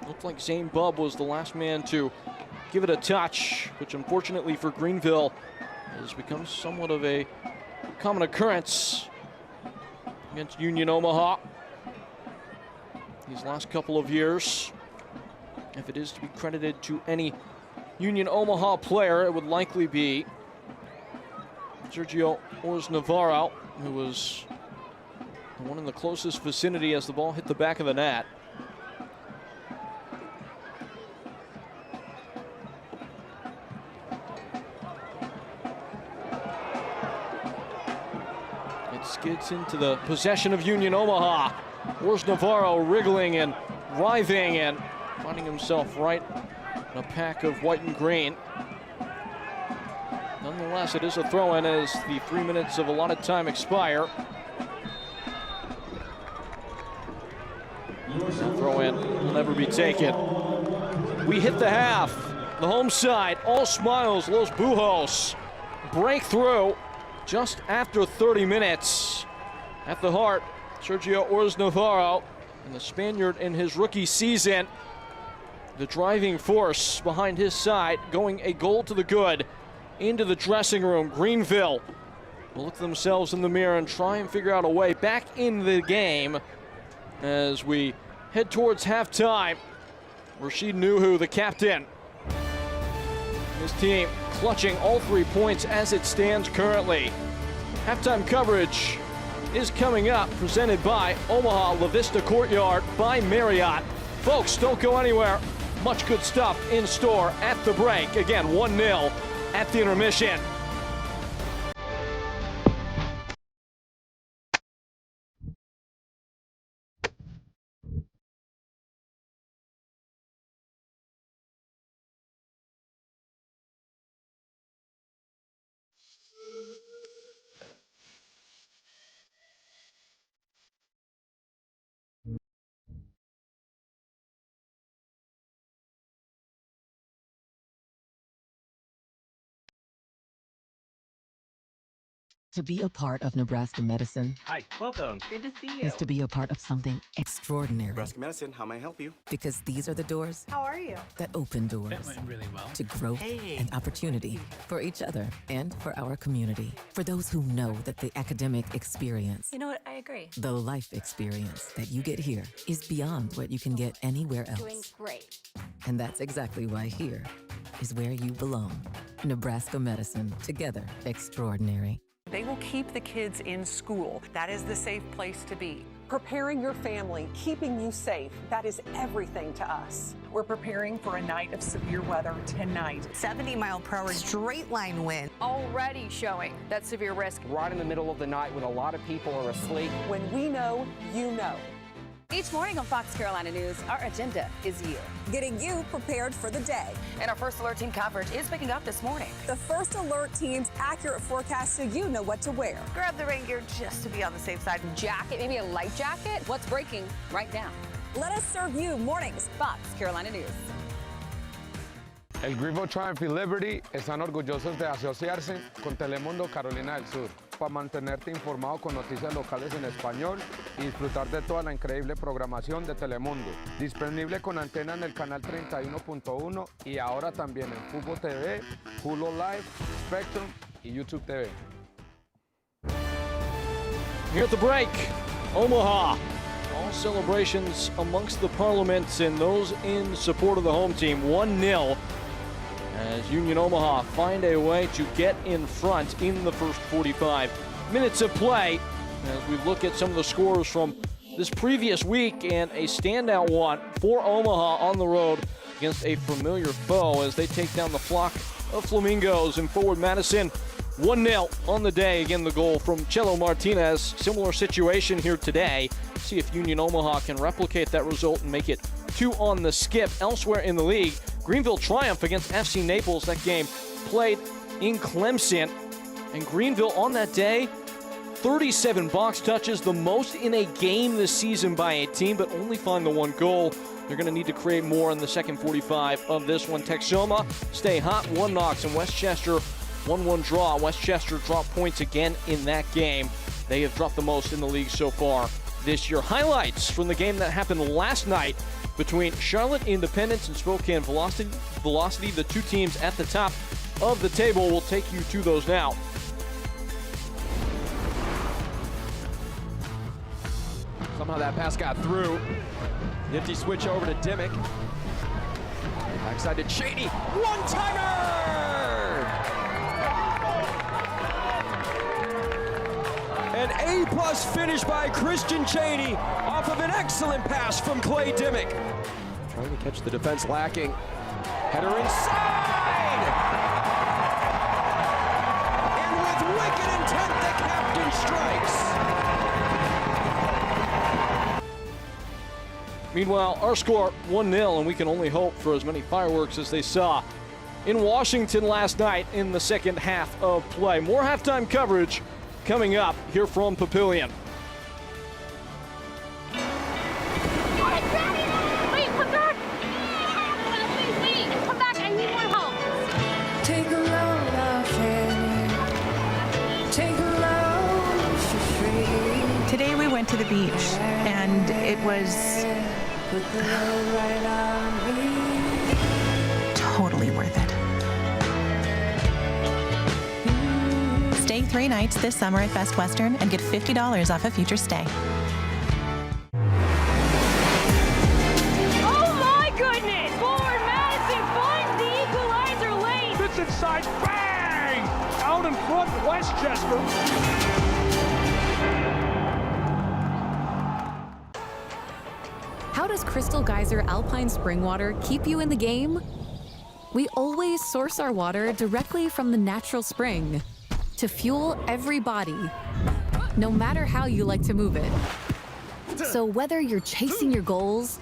[SPEAKER 1] Looked like Zane Bubb was the last man to give it a touch, which unfortunately for Greenville has become somewhat of a common occurrence against Union Omaha these last couple of years. If it is to be credited to any Union Omaha player, it would likely be Sergio Orz Navarro, who was the one in the closest vicinity as the ball hit the back of the net. It skids into the possession of Union Omaha. Orz Navarro wriggling and writhing and finding himself right in a pack of white and green. Nonetheless, it is a throw-in as the 3 minutes of allotted time expire. Throw-in will never be taken. We hit the half. The home side, all smiles, Los Bujos. Breakthrough just after 30 minutes. At the heart, Sergio Orz Navarro, and the Spaniard in his rookie season, the driving force behind his side, going a goal to the good into the dressing room. Greenville will look themselves in the mirror and try and figure out a way back in the game as we head towards halftime. Rashid Nuhu, the captain. His team clutching all 3 points as it stands currently. Halftime coverage is coming up, presented by Omaha La Vista Courtyard by Marriott. Folks, don't go anywhere. Much good stuff in store at the break. Again, 1-0 at the intermission.
[SPEAKER 4] To be a part of Nebraska medicine.
[SPEAKER 5] Hi, welcome.
[SPEAKER 4] Good to see you. Is to be a part of something extraordinary.
[SPEAKER 5] Nebraska Medicine, how may I help you?
[SPEAKER 4] Because these are the doors.
[SPEAKER 6] How are you?
[SPEAKER 4] That open doors.
[SPEAKER 5] That went really well.
[SPEAKER 4] To growth and opportunity for each other and for our community. For those who know that the academic experience.
[SPEAKER 6] You know what? I agree.
[SPEAKER 4] The life experience that you get here is beyond what you can get anywhere else.
[SPEAKER 6] Doing great.
[SPEAKER 4] And that's exactly why here is where you belong. Nebraska medicine. Together, extraordinary.
[SPEAKER 7] They will keep the kids in school. That is the safe place to be.
[SPEAKER 8] Preparing your family, keeping you safe, that is everything to us.
[SPEAKER 7] We're preparing for a night of severe weather tonight.
[SPEAKER 9] 70-mile-per-hour straight line wind.
[SPEAKER 6] Already showing that severe risk.
[SPEAKER 10] Right in the middle of the night when a lot of people are asleep.
[SPEAKER 8] When we know, you know.
[SPEAKER 6] Each morning on Fox Carolina News, our agenda is you.
[SPEAKER 9] Getting you prepared for the day.
[SPEAKER 6] And our First Alert team coverage is picking up this morning.
[SPEAKER 9] The First Alert team's accurate forecast so you know what to wear.
[SPEAKER 6] Grab the rain gear just to be on the safe side. Jacket, maybe a light jacket. What's breaking right now?
[SPEAKER 9] Let us serve you mornings.
[SPEAKER 6] Fox Carolina News.
[SPEAKER 11] El Greenville Triumph y Liberty están orgullosos de asociarse con Telemundo Carolina del Sur para mantenerte informado con noticias locales en español y disfrutar de toda la increíble programación de Telemundo. Disponible con antena en el canal 31.1 y ahora también en Fubo TV, Hulu Live, Spectrum y YouTube TV.
[SPEAKER 1] Here at the break, Omaha. All celebrations amongst the parliaments and those in support of the home team. 1-0 as Union Omaha find a way to get in front in the first 45 minutes of play. As we look at some of the scores from this previous week, and a standout one for Omaha on the road against a familiar foe as they take down the flock of Flamingos in Forward Madison. 1-0 on the day. Again, the goal from Chelo Martinez. Similar situation here today. See if Union Omaha can replicate that result and make it 2 on the skip. Elsewhere in the league, Greenville triumph against FC Naples. That game played in Clemson. And Greenville on that day, 37 box touches, the most in a game this season by a team, but only find the 1 goal. They're going to need to create more in the second 45 of this one. Texoma stay hot, 1 knocks, and Westchester 1-1 draw. Westchester dropped points again in that game. They have dropped the most in the league so far this year. Highlights from the game that happened last night between Charlotte Independence and Spokane Velocity. The 2 teams at the top of the table. We'll take you to those now.
[SPEAKER 10] Somehow that pass got through. Nifty switch over to Dimmick. Backside to Cheney. One-timer! An A-plus finish by Christian Cheney off of an excellent pass from Clay Dimmick. Trying to catch the defense lacking. Header inside! And with wicked intent, the captain strikes.
[SPEAKER 1] Meanwhile, our score 1-0, and we can only hope for as many fireworks as they saw in Washington last night in the second half of play. More halftime coverage coming up here from Papillion.
[SPEAKER 12] Wait, come back! Wait, come back, I need more help.
[SPEAKER 13] Take a load off and take a load for free.
[SPEAKER 7] Today we went to the beach and it was
[SPEAKER 13] Put the load right on me.
[SPEAKER 7] totally worth it.
[SPEAKER 14] Stay 3 nights this summer at Best Western and get $50 off a future stay.
[SPEAKER 12] Oh my goodness! Forward Madison finds the equalizer lane.
[SPEAKER 15] It's inside, bang! Out in front, Westchester.
[SPEAKER 16] How does Crystal Geyser Alpine Spring Water keep you in the game? We always source our water directly from the natural spring to fuel every body, no matter how you like to move it. So whether you're chasing your goals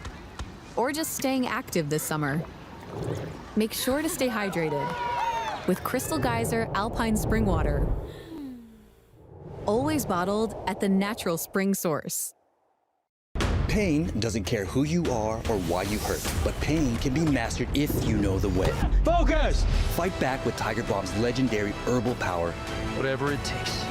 [SPEAKER 16] or just staying active this summer, make sure to stay hydrated with Crystal Geyser Alpine Spring Water. Always bottled at the natural spring source.
[SPEAKER 17] Pain doesn't care who you are or why you hurt, but pain can be mastered if you know the way.
[SPEAKER 15] Focus!
[SPEAKER 17] Fight back with Tiger Balm's legendary herbal power.
[SPEAKER 15] Whatever it takes.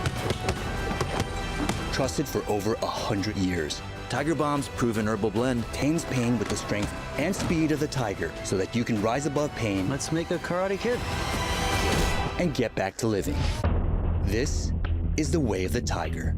[SPEAKER 17] Trusted for over 100 years. Tiger Balm's proven herbal blend tames pain with the strength and speed of the tiger so that you can rise above pain.
[SPEAKER 15] Let's make a Karate Kid.
[SPEAKER 17] And get back to living. This is the way of the tiger.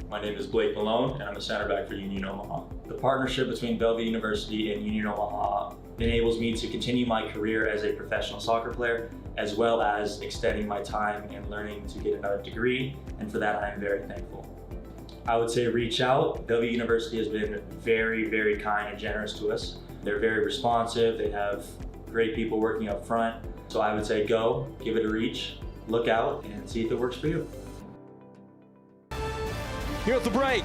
[SPEAKER 18] My name is Blake Malone, and I'm a center back for Union Omaha. The partnership between Bellevue University and Union Omaha enables me to continue my career as a professional soccer player, as well as extending my time and learning to get another degree, and for that I am very thankful. I would say reach out. Bellevue University has been very, very kind and generous to us. They're very responsive, they have great people working up front, so I would say go, give it a reach, look out, and see if it works for you.
[SPEAKER 1] Here at the break,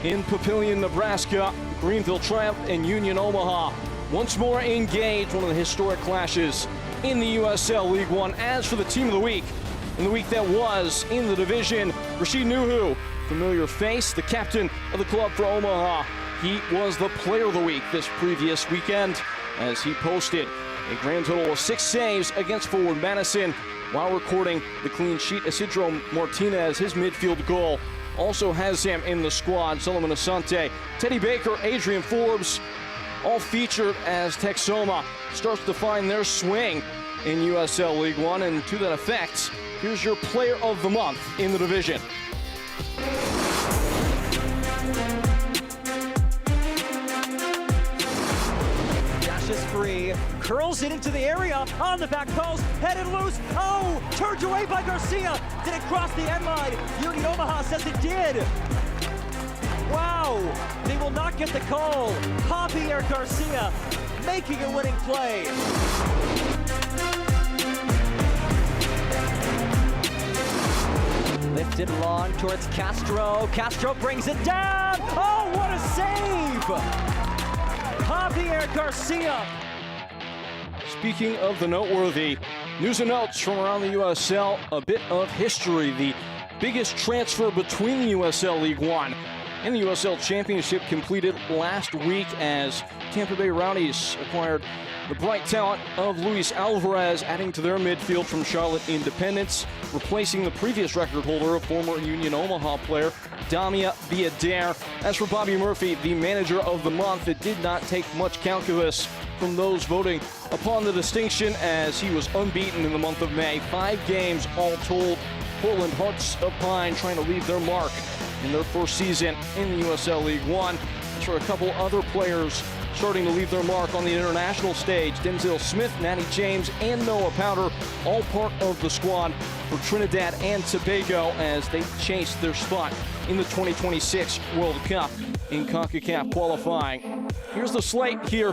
[SPEAKER 1] in Papillion, Nebraska, Greenville Triumph and Union Omaha once more engaged, one of the historic clashes in the USL League One. As for the team of the week, in the week that was in the division, Rashid Nuhu, familiar face, the captain of the club for Omaha. He was the player of the week this previous weekend as he posted a grand total of 6 saves against Forward Madison while recording the clean sheet. Isidro Martinez, his midfield goal, also has him in the squad. Solomon Asante, Teddy Baker, Adrian Forbes, all featured as Texoma starts to find their swing in USL League One. And to that effect, here's your player of the month in the division.
[SPEAKER 19] Dashes free, curls it into the area, on the back post, headed loose, oh, turned away by Garcia. Did it cross the end line? Union Omaha says it did. Wow, they will not get the call. Javier Garcia making a winning play. Lifted long towards Castro. Castro brings it down. Oh, what a save! Javier Garcia.
[SPEAKER 1] Speaking of the noteworthy, news and notes from around the USL, a bit of history. The biggest transfer between the USL League One and the USL Championship completed last week as Tampa Bay Rowdies acquired the bright talent of Luis Alvarez, adding to their midfield from Charlotte Independence, replacing the previous record holder, former Union Omaha player Damia Villader. As for Bobby Murphy, the manager of the month, it did not take much calculus from those voting upon the distinction as he was unbeaten in the month of May. 5 games all told. Portland Hearts of Pine trying to leave their mark in their first season in the USL League One. As for a couple other players starting to leave their mark on the international stage, Denzel Smith, Natty James, and Noah Powder, all part of the squad for Trinidad and Tobago as they chase their spot in the 2026 World Cup in CONCACAF qualifying. Here's the slate here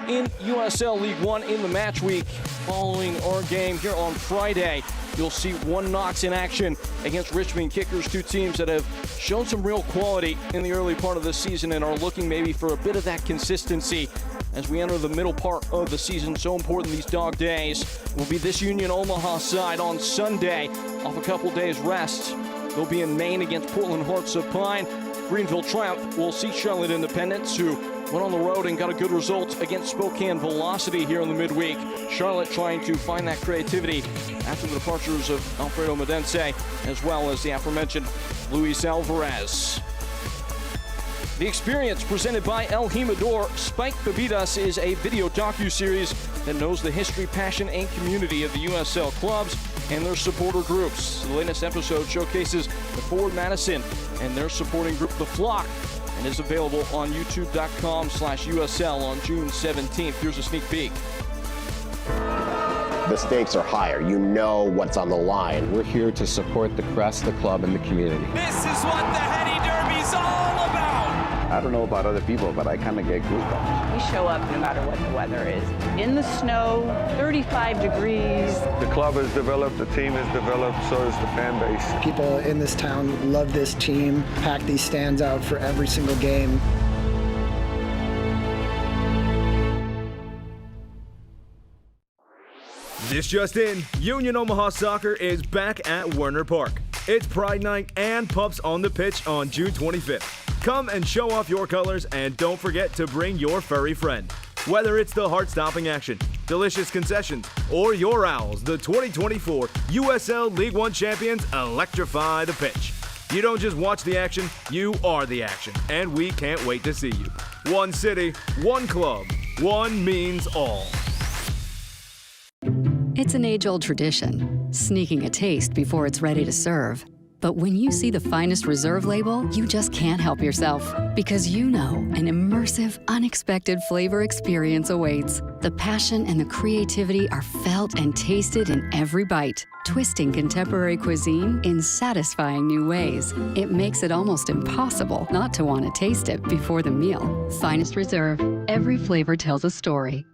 [SPEAKER 1] in USL League One in the match week. Following our game here on Friday, you'll see One Knox in action against Richmond Kickers, 2 teams that have shown some real quality in the early part of the season and are looking maybe for a bit of that consistency as we enter the middle part of the season. So important these dog days will be this Union Omaha side on Sunday off a couple days rest. They'll be in Maine against Portland Hearts of Pine. Greenville Triumph will see Charlotte Independence, who went on the road and got a good result against Spokane Velocity here in the midweek. Charlotte trying to find that creativity after the departures of Alfredo Medense, as well as the aforementioned Luis Alvarez. The Experience, presented by El Jimador Spike Bebidas, is a video docu-series that knows the history, passion, and community of the USL clubs and their supporter groups. The latest episode showcases the Forward Madison and their supporting group, The Flock, and is available on youtube.com/USL on June 17th. Here's a sneak peek.
[SPEAKER 20] The stakes are higher. You know what's on the line.
[SPEAKER 21] We're here to support the crest, the club, and the community.
[SPEAKER 22] This is what the Henny Derby's all about.
[SPEAKER 23] I don't know about other people, but I kind of get goosebumps.
[SPEAKER 24] We show up no matter what the weather is. In the snow, 35 degrees.
[SPEAKER 11] The club has developed, the team has developed, so has the fan base.
[SPEAKER 25] People in this town love this team, pack these stands out for every single game.
[SPEAKER 26] This just in, Union Omaha Soccer is back at Werner Park. It's Pride Night and Pups on the Pitch on June 25th. Come and show off your colors, and don't forget to bring your furry friend. Whether it's the heart-stopping action, delicious concessions, or your Owls, the 2024 USL League One champions electrify the pitch. You don't just watch the action, you are the action, and we can't wait to see you. One city, one club, one means all.
[SPEAKER 2] It's an age-old tradition, sneaking a taste before it's ready to serve. But when you see the finest reserve label, you just can't help yourself. Because you know an immersive, unexpected flavor experience awaits. The passion and the creativity are felt and tasted in every bite, twisting contemporary cuisine in satisfying new ways. It makes it almost impossible not to want to taste it before the meal. Finest Reserve. Every flavor tells a story.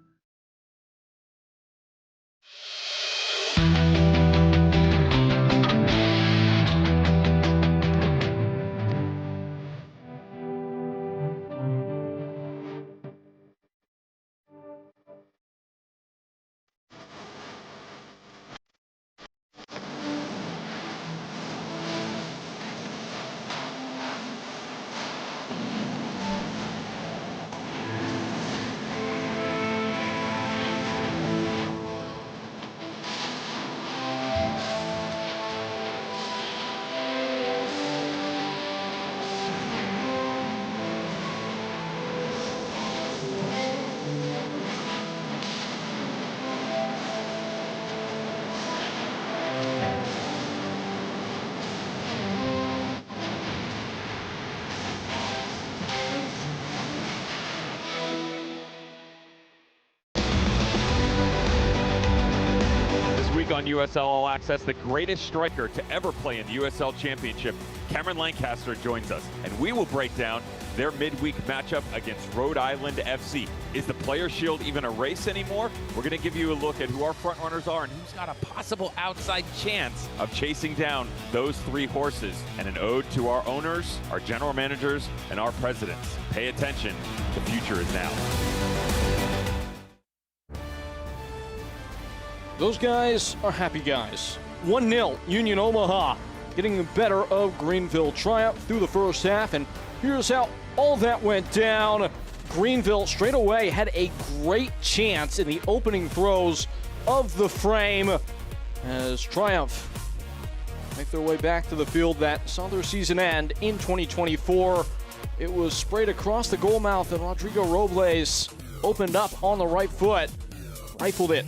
[SPEAKER 27] On USL All Access, the greatest striker to ever play in the USL Championship, Cameron Lancaster, joins us, and we will break down their midweek matchup against Rhode Island FC. Is the Players' Shield even a race anymore? We're going to give you a look at who our front runners are and who's got a possible outside chance of chasing down those three horses, and an ode to our owners, our general managers, and our presidents. Pay attention, the future is now.
[SPEAKER 1] Those guys are happy guys. 1-0, Union Omaha getting the better of Greenville. Triumph through the first half, and here's how all that went down. Greenville straight away had a great chance in the opening throws of the frame as Triumph make their way back to the field that saw their season end in 2024. It was sprayed across the goal mouth, and Rodrigo Robles opened up on the right foot, rifled it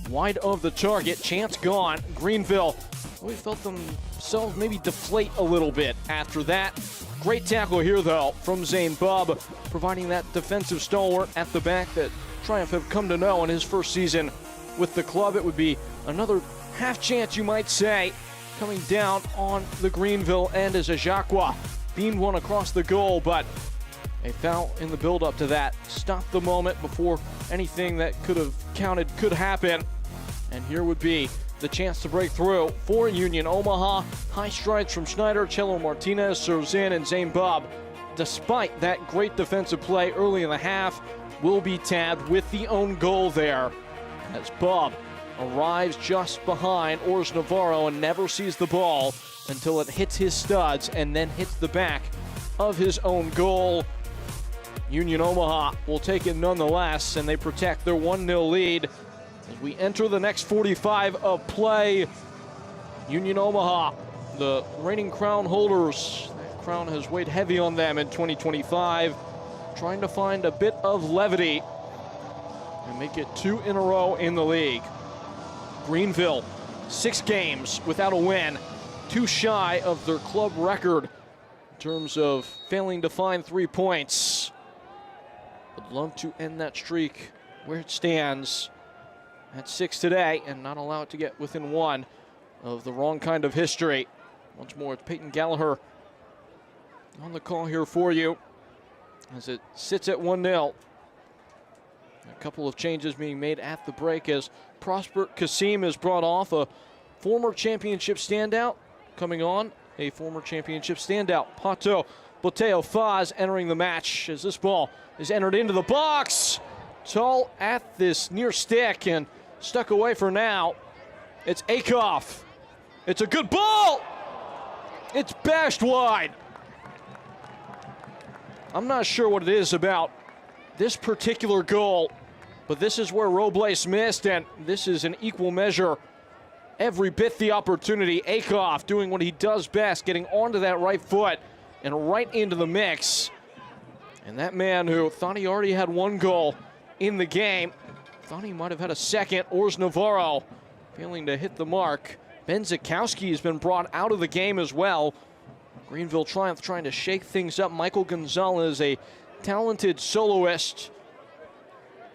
[SPEAKER 1] wide of the target. Chance gone. Greenville really felt themselves maybe deflate a little bit after that. Great tackle here, though, from Zane Bubb, providing that defensive stalwart at the back that Triumph have come to know in his first season with the club. It would be another half chance, you might say, coming down on the Greenville end as Ajakwa beamed one across the goal, but a foul in the build-up to that stopped the moment before anything that could have counted could happen. And here would be the chance to break through for Union Omaha. High strides from Schneider, Cello Martinez serves in, and Zane Bubb, despite that great defensive play early in the half, will be tabbed with the own goal there, as Bubb arrives just behind Ors Navarro and never sees the ball until it hits his studs and then hits the back of his own goal. Union Omaha will take it nonetheless, and they protect their 1-0 lead as we enter the next 45 of play. Union Omaha, the reigning crown holders. That crown has weighed heavy on them in 2025, trying to find a bit of levity and make it 2 in a row in the league. Greenville, 6 games without a win, 2 shy of their club record in terms of failing to find 3 points. Would love to end that streak where it stands at 6 today and not allow it to get within 1 of the wrong kind of history. Once more, it's Peyton Gallagher on the call here for you as it sits at 1-0. A couple of changes being made at the break as Prosper Kasim is brought off, a former championship standout coming on, a former championship standout. Pato Boteo Faz entering the match as this ball is entered into the box. Tall at this near stick and stuck away for now. It's Akoff. It's a good ball. It's bashed wide. I'm not sure what it is about this particular goal, but this is where Robles missed, and this is an equal measure. Every bit the opportunity. Akoff doing what he does best, getting onto that right foot and right into the mix. And that man who thought he already had 1 goal in the game, thought he might have had a second. Ors Navarro failing to hit the mark. Ben Zakowski has been brought out of the game as well. Greenville Triumph trying to shake things up. Michael Gonzalez, a talented soloist,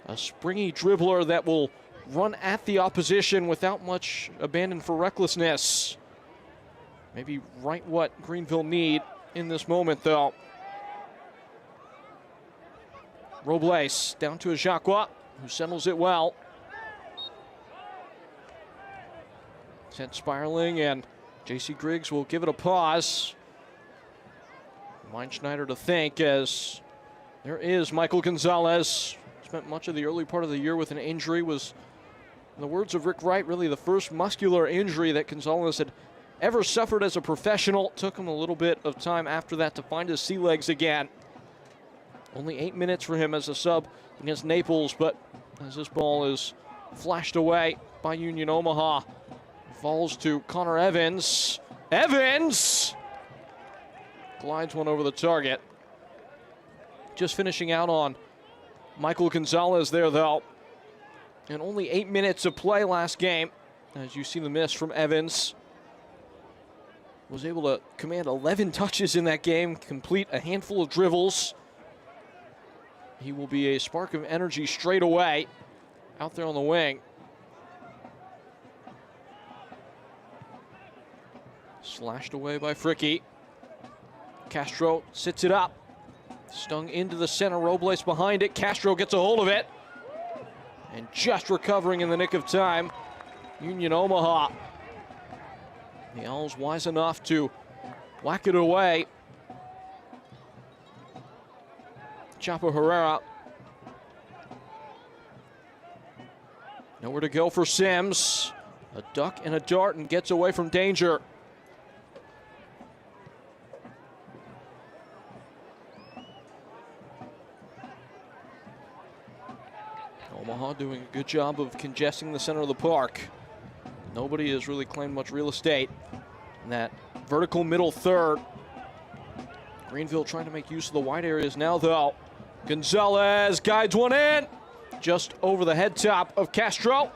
[SPEAKER 1] a springy dribbler that will run at the opposition without much abandon for recklessness. Maybe right what Greenville need in this moment, though. Robles down to Ajacqua, who settles it well. Sent spiraling, and J.C. Griggs will give it a pause. Mind Schneider to think as there is Michael Gonzalez. Spent much of the early part of the year with an injury. Was, in the words of Rick Wright, really the first muscular injury that Gonzalez had ever suffered as a professional. Took him a little bit of time after that to find his sea legs again. Only 8 minutes for him as a sub against Naples, but as this ball is flashed away by Union Omaha, falls to Connor Evans. Evans glides one over the target. Just finishing out on Michael Gonzalez there, though. And only 8 minutes of play last game. As you see the miss from Evans. Was able to command 11 touches in that game, complete a handful of dribbles. He will be a spark of energy straight away out there on the wing. Slashed away by Fricky. Castro sits it up. Stung into the center, Robles behind it. Castro gets a hold of it. And just recovering in the nick of time, Union Omaha. The Owls wise enough to whack it away. Chapo Herrera. Nowhere to go for Sims. A duck and a dart and gets away from danger. Omaha doing a good job of congesting the center of the park. Nobody has really claimed much real estate in that vertical middle third. Greenville trying to make use of the wide areas now, though. Gonzalez guides one in, just over the head top of Castro,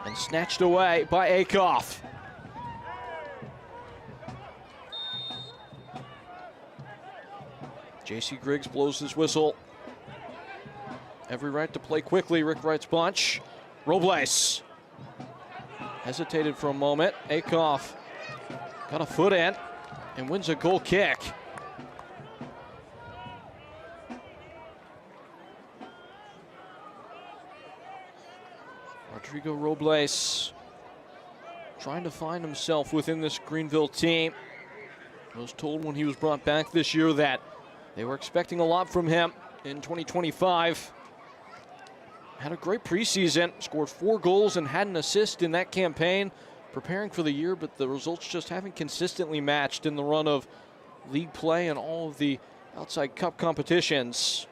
[SPEAKER 1] and snatched away by Akoff. J.C. Griggs blows his whistle. Every right to play quickly, Rick Wright's bunch. Robles hesitated for a moment. Akoff got a foot in and wins a goal kick. Rodrigo Robles trying to find himself within this Greenville team. I was told when he was brought back this year that they were expecting a lot from him in 2025. Had a great preseason, scored 4 goals and had an assist in that campaign, preparing for the year, but the results just haven't consistently matched in the run of league play and all of the outside cup competitions.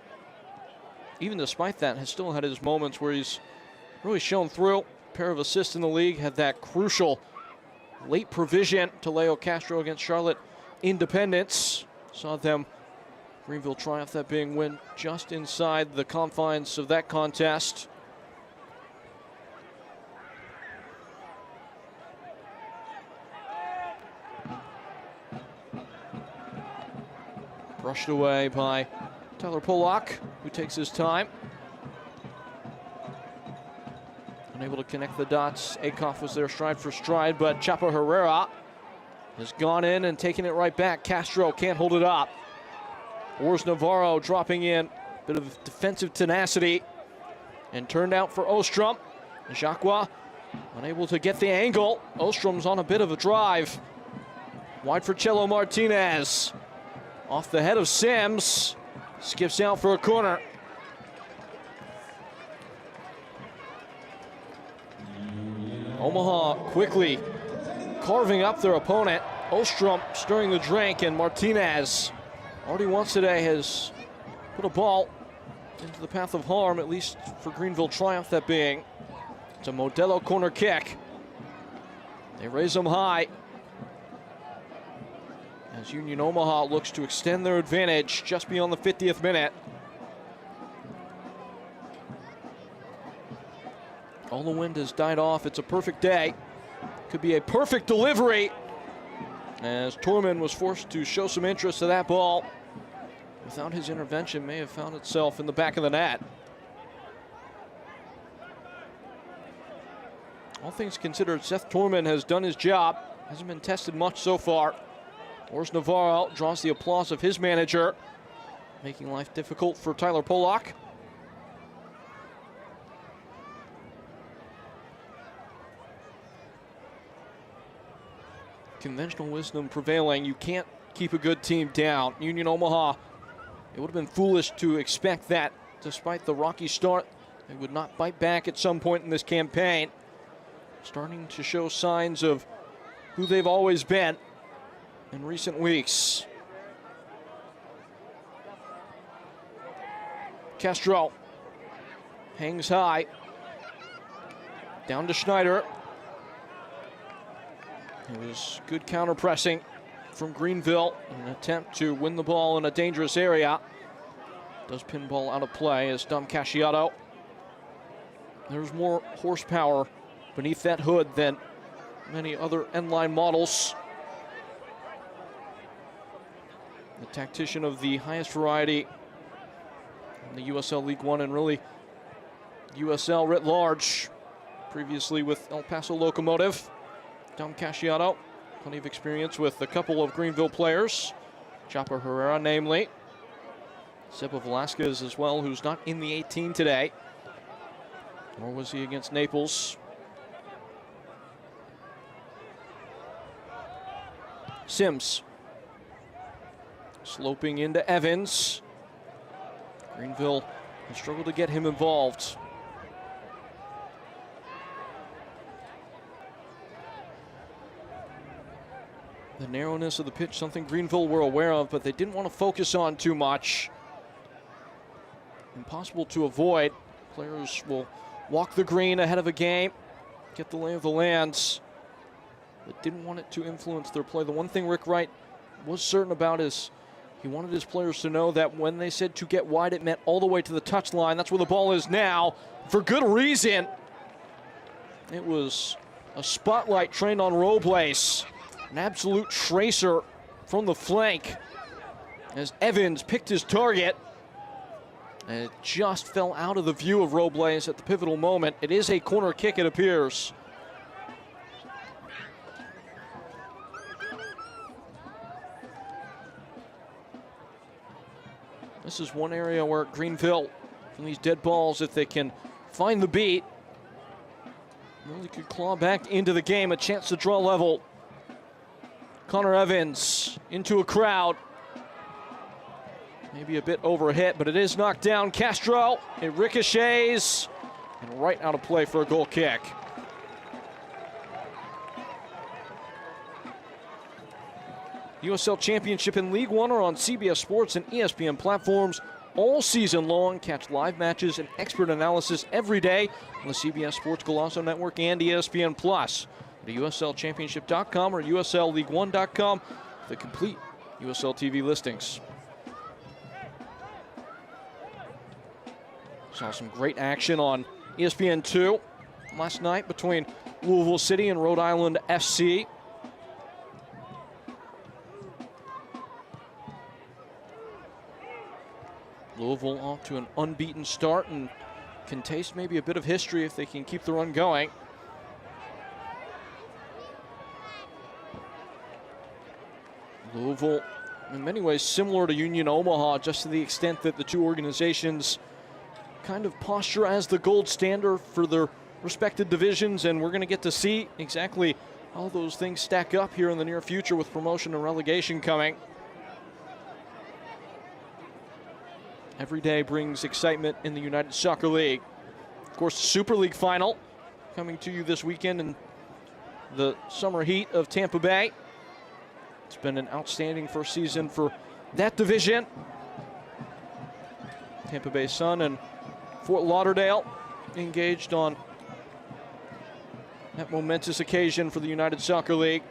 [SPEAKER 1] Even despite that, has still had his moments where he's really shown through. A pair of assists in the league, had that crucial late provision to Leo Castro against Charlotte Independence. Saw them, Greenville triumph, that being win just inside the confines of that contest. Brushed away by Tyler Polak, who takes his time. Unable to connect the dots. Akoff was there stride for stride, but Chapo Herrera has gone in and taken it right back. Castro can't hold it up. Ors Navarro dropping in. Bit of defensive tenacity. And turned out for Ostrom. Jacqua unable to get the angle. Ostrom's on a bit of a drive. Wide for Chelo Martinez. Off the head of Sims. Skips out for a corner. Omaha quickly carving up their opponent. Ostrom stirring the drink, and Martinez already once today has put a ball into the path of harm, at least for Greenville triumph, that being. It's a Modelo corner kick. They raise them high as Union Omaha looks to extend their advantage just beyond the 50th minute. All the wind has died off. It's a perfect day. Could be a perfect delivery, as Torman was forced to show some interest to that ball. Without his intervention, may have found itself in the back of the net. All things considered, Seth Torman has done his job. Hasn't been tested much so far. Ors Navarro draws the applause of his manager, making life difficult for Tyler Polak. Conventional wisdom prevailing. You can't keep a good team down. Union Omaha, it would have been foolish to expect that. Despite the rocky start, they would not bite back at some point in this campaign. Starting to show signs of who they've always been in recent weeks. Castro hangs high. Down to Schneider. It was good counter pressing from Greenville in an attempt to win the ball in a dangerous area. Does pinball out of play as Dom Casciato. There's more horsepower beneath that hood than many other end-line models. The tactician of the highest variety in the USL League One and really USL writ large. Previously with El Paso Locomotive. Dom Casciato, plenty of experience with a couple of Greenville players. Chopper Herrera, namely. Seba Velasquez as well, who's not in the 18 today. Nor was he against Naples. Sims. Sloping into Evans. Greenville has struggled to get him involved. The narrowness of the pitch, something Greenville were aware of, but they didn't want to focus on too much. Impossible to avoid. Players will walk the green ahead of a game, get the lay of the lands, but didn't want it to influence their play. The one thing Rick Wright was certain about is he wanted his players to know that when they said to get wide, it meant all the way to the touchline. That's where the ball is now, for good reason. It was a spotlight trained on Robles. An absolute tracer from the flank as Evans picked his target. And it just fell out of the view of Robles at the pivotal moment. It is a corner kick, it appears. This is one area where Greenville, from these dead balls, if they can find the beat, really could claw back into the game, a chance to draw level. Connor Evans into a crowd. Maybe a bit overhit, but it is knocked down. Castro, it ricochets, and right out of play for a goal kick. USL Championship and League One are on CBS Sports and ESPN platforms all season long. Catch live matches and expert analysis every day on the CBS Sports Golazo Network and ESPN Plus. Go to USLChampionship.com or USLLeague1.com for the complete USL TV listings. Saw some great action on ESPN2 last night between Louisville City and Rhode Island FC. Louisville off to an unbeaten start and can taste maybe a bit of history if they can keep the run going. Louisville, in many ways, similar to Union Omaha, just to the extent that the two organizations kind of posture as the gold standard for their respective divisions, and we're going to get to see exactly how those things stack up here in the near future with promotion and relegation coming. Every day brings excitement in the United Soccer League. Of course, the Super League final coming to you this weekend in the summer heat of Tampa Bay. It's been an outstanding first season for that division. Tampa Bay Sun and Fort Lauderdale engaged on that momentous occasion for the United Soccer League.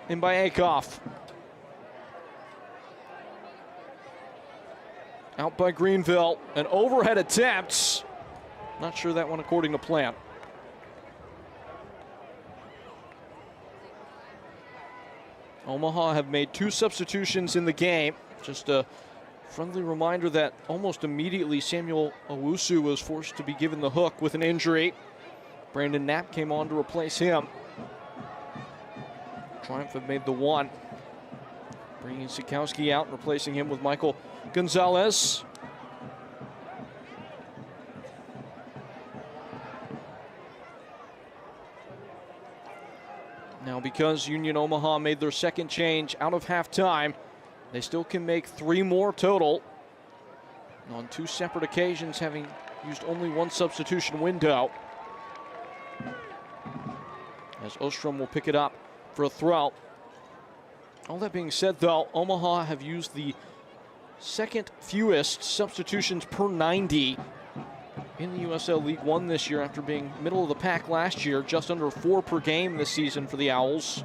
[SPEAKER 1] In by kickoff. Out by Greenville, an overhead attempt. Not sure that one according to plan. Omaha have made 2 substitutions in the game. Just a friendly reminder that almost immediately Samuel Owusu was forced to be given the hook with an injury. Brandon Knapp came on to replace him. Triumph have made the 1. Bringing Sikowski out, replacing him with Michael Gonzalez. Now, because Union Omaha made their second change out of halftime, they still can make 3 more total on 2 separate occasions, having used only 1 substitution window. As Ostrom will pick it up for a throw. All that being said, though, Omaha have used the second fewest substitutions per 90 in the USL League One this year, after being middle of the pack last year, just under 4 per game this season for the Owls.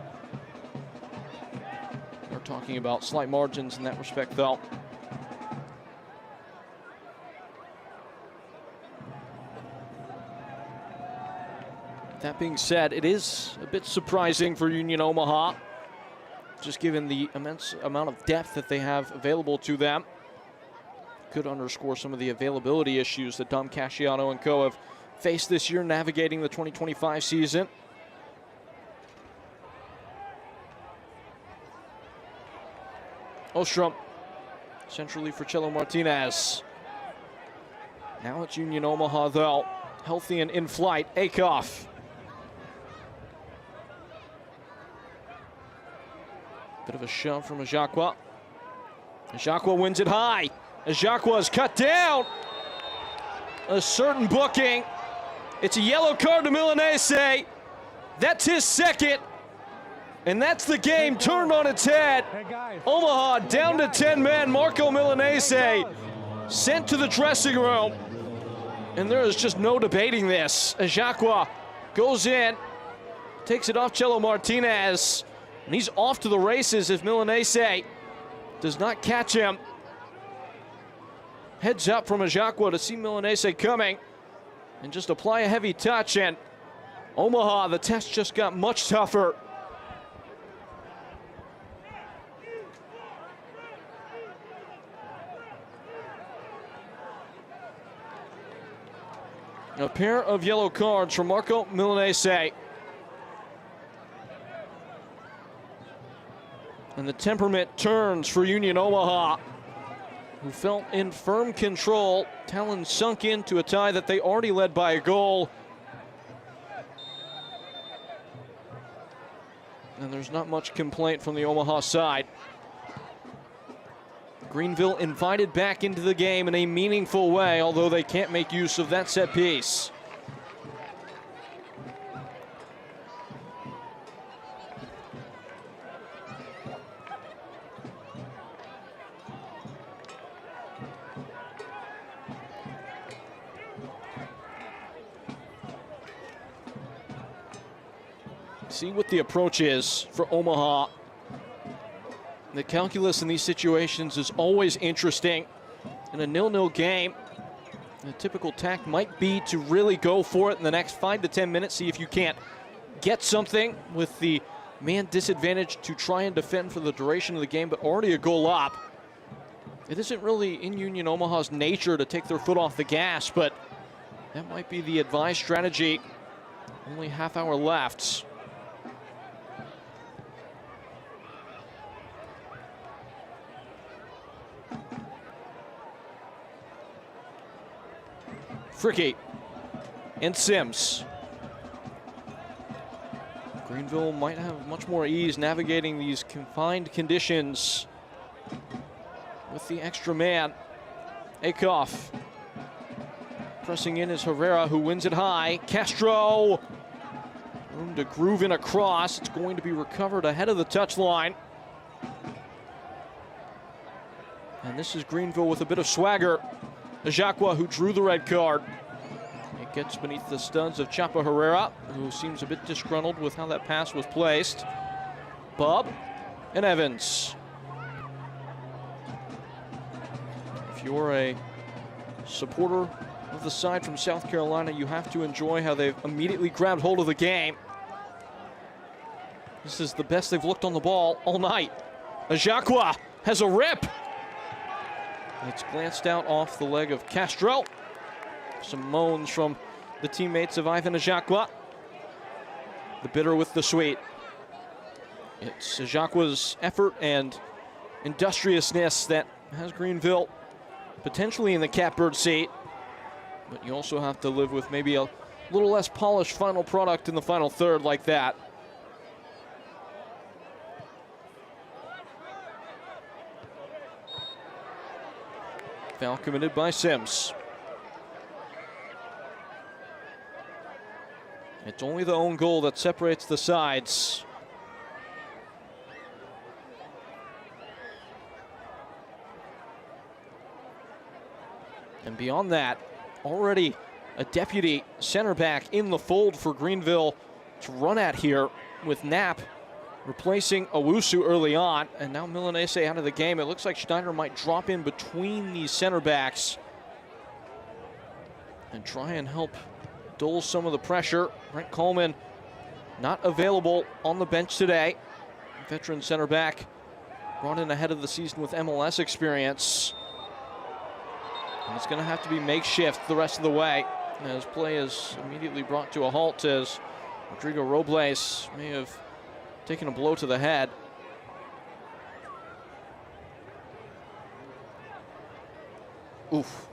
[SPEAKER 1] We're talking about slight margins in that respect, though. That being said, it is a bit surprising for Union Omaha, just given the immense amount of depth that they have available to them. Could underscore some of the availability issues that Dom Casciano and co have faced this year navigating the 2025 season. Ostrom, centrally for Chelo Martinez. Now it's Union Omaha, though, healthy and in flight. kickoff. Bit of a shove from Ajakwa. Ajakwa wins it high. Ajakwa is cut down. A certain booking. It's a yellow card to Milanese. That's his second. And that's the game turned on its head. Omaha down to 10 men. Marco Milanese sent to the dressing room. And there is just no debating this. Ajakwa goes in, takes it off Chelo Martinez. And he's off to the races if Milanese does not catch him. Heads up from Ajakwa to see Milanese coming and just apply a heavy touch. And Omaha, the test just got much tougher. A pair of yellow cards for Marco Milanese. And the temperament turns for Union Omaha, who felt in firm control. Talon sunk into a tie that they already led by a goal. And there's not much complaint from the Omaha side. Greenville invited back into the game in a meaningful way, although they can't make use of that set piece. See what the approach is for Omaha. The calculus in these situations is always interesting. In a 0-0 game, the typical tack might be to really go for it in the next 5 to 10 minutes, see if you can't get something with the man disadvantage to try and defend for the duration of the game, but already a goal up. It isn't really in Union Omaha's nature to take their foot off the gas, but that might be the advised strategy. Only half hour left. Fricky and Sims. Greenville might have much more ease navigating these confined conditions with the extra man. Kickoff. Pressing in is Herrera, who wins it high. Castro. Room to groove in a cross. It's going to be recovered ahead of the touchline. And this is Greenville with a bit of swagger. Ajacqua, who drew the red card. It gets beneath the studs of Chapa Herrera, who seems a bit disgruntled with how that pass was placed. Bub and Evans. If you're a supporter of the side from South Carolina, you have to enjoy how they've immediately grabbed hold of the game. This is the best they've looked on the ball all night. Ajacqua has a rip. It's glanced out off the leg of Castro. Some moans from the teammates of Ivan Ajacqua. The bitter with the sweet. It's Ajacqua's effort and industriousness that has Greenville potentially in the catbird seat. But you also have to live with maybe a little less polished final product in the final third like that. Foul committed by Sims. It's only the own goal that separates the sides. And beyond that, already a deputy center back in the fold for Greenville to run at here, with Knapp replacing Owusu early on, and now Milanese out of the game. It looks like Schneider might drop in between these center backs and try and help dull some of the pressure. Brent Coleman not available on the bench today. Veteran center back brought in ahead of the season with MLS experience. And it's going to have to be makeshift the rest of the way, as play is immediately brought to a halt as Rodrigo Robles may have taken a blow to the head. Oof.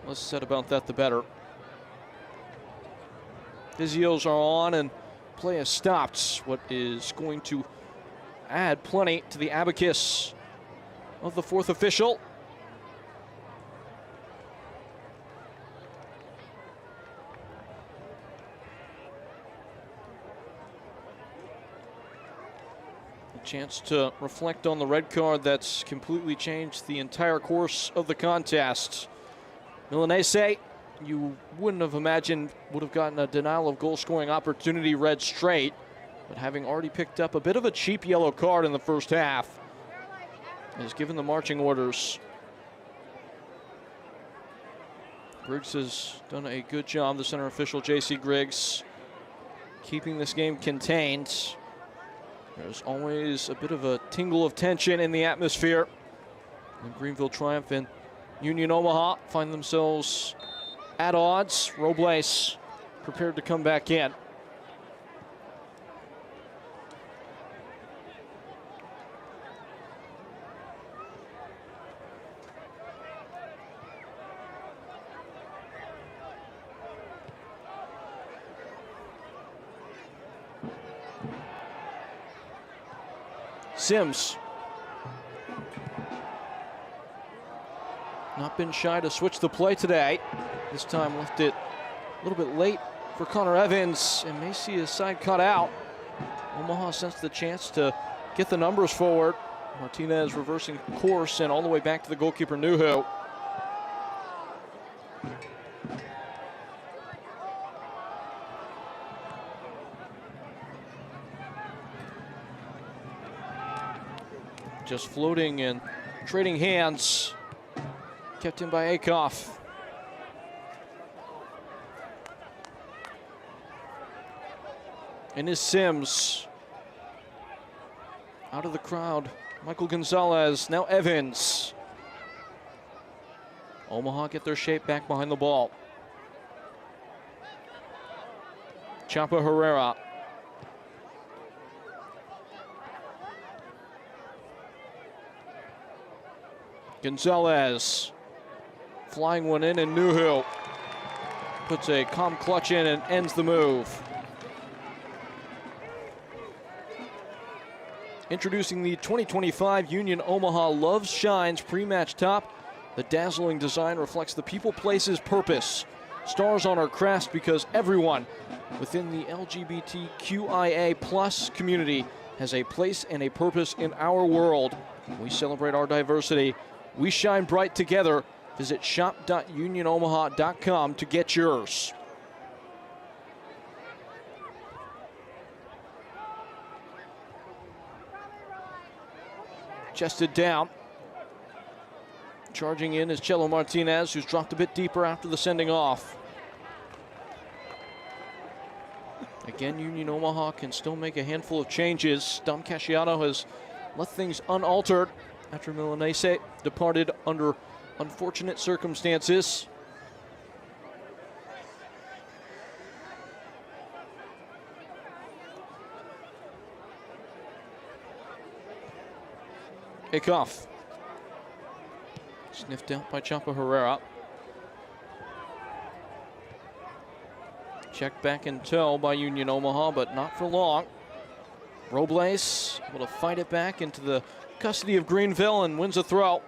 [SPEAKER 1] Less said about that, the better. Physios are on and play has stopped, what is going to add plenty to the abacus of the fourth official. Chance to reflect on the red card that's completely changed the entire course of the contest. Milanese, you wouldn't have imagined would have gotten a denial of goal scoring opportunity red straight, but having already picked up a bit of a cheap yellow card in the first half, is given the marching orders. Griggs has done a good job, the center official J.C. Griggs, keeping this game contained. There's always a bit of a tingle of tension in the atmosphere. And Greenville Triumph and Union Omaha find themselves at odds. Robles prepared to come back in. Sims. Not been shy to switch the play today. This time left it a little bit late for Connor Evans, and may see his side cut out. Omaha sensed the chance to get the numbers forward. Martinez reversing course and all the way back to the goalkeeper Nuhu. just floating and trading hands. Kept in by Akoff. And is Sims. Out of the crowd. Michael Gonzalez, now Evans. Omaha get their shape back behind the ball. Chapa Herrera. Gonzalez. Flying one in, and Nuhu puts a calm clutch in and ends the move. Introducing the 2025 Union Omaha Loves Shines pre-match top. The dazzling design reflects the people, places, purpose. Stars on our crest because everyone within the LGBTQIA+ community has a place and a purpose in our world. We celebrate our diversity. We shine bright together. Visit shop.unionomaha.com to get yours. Chested down. Charging in is Chelo Martinez, who's dropped a bit deeper after the sending off. Again, Union Omaha can still make a handful of changes. Dom Casciano has left things unaltered after Milanese departed under unfortunate circumstances. Kickoff. Sniffed out by Chapa Herrera. Checked back in toe by Union Omaha, but not for long. Robles able to fight it back into the custody of Greenville and wins a throw.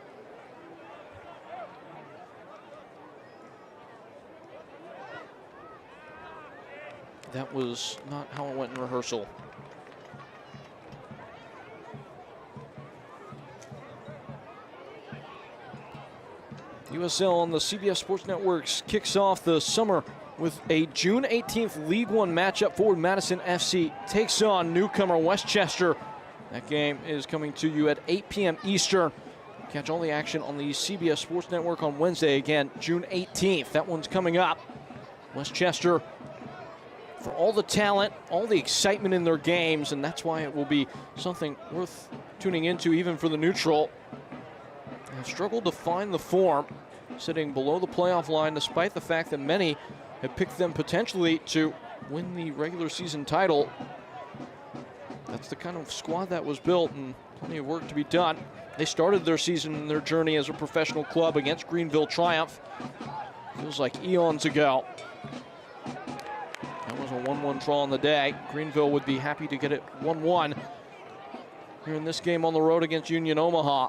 [SPEAKER 1] That was not how it went in rehearsal. USL on the CBS Sports Networks kicks off the summer with a June 18th League One matchup. Forward Madison FC takes on newcomer Westchester. That game is coming to you at 8 p.m. Eastern. Catch all the action on the CBS Sports Network on Wednesday, again, June 18th. That one's coming up. Westchester, for all the talent, all the excitement in their games, and that's why it will be something worth tuning into even for the neutral. Have struggled to find the form, sitting below the playoff line despite the fact that many have picked them potentially to win the regular season title. That's the kind of squad that was built, and plenty of work to be done. They started their season and their journey as a professional club against Greenville Triumph. Feels like eons ago. That was a 1-1 draw on the day. Greenville would be happy to get it 1-1 here in this game on the road against Union Omaha.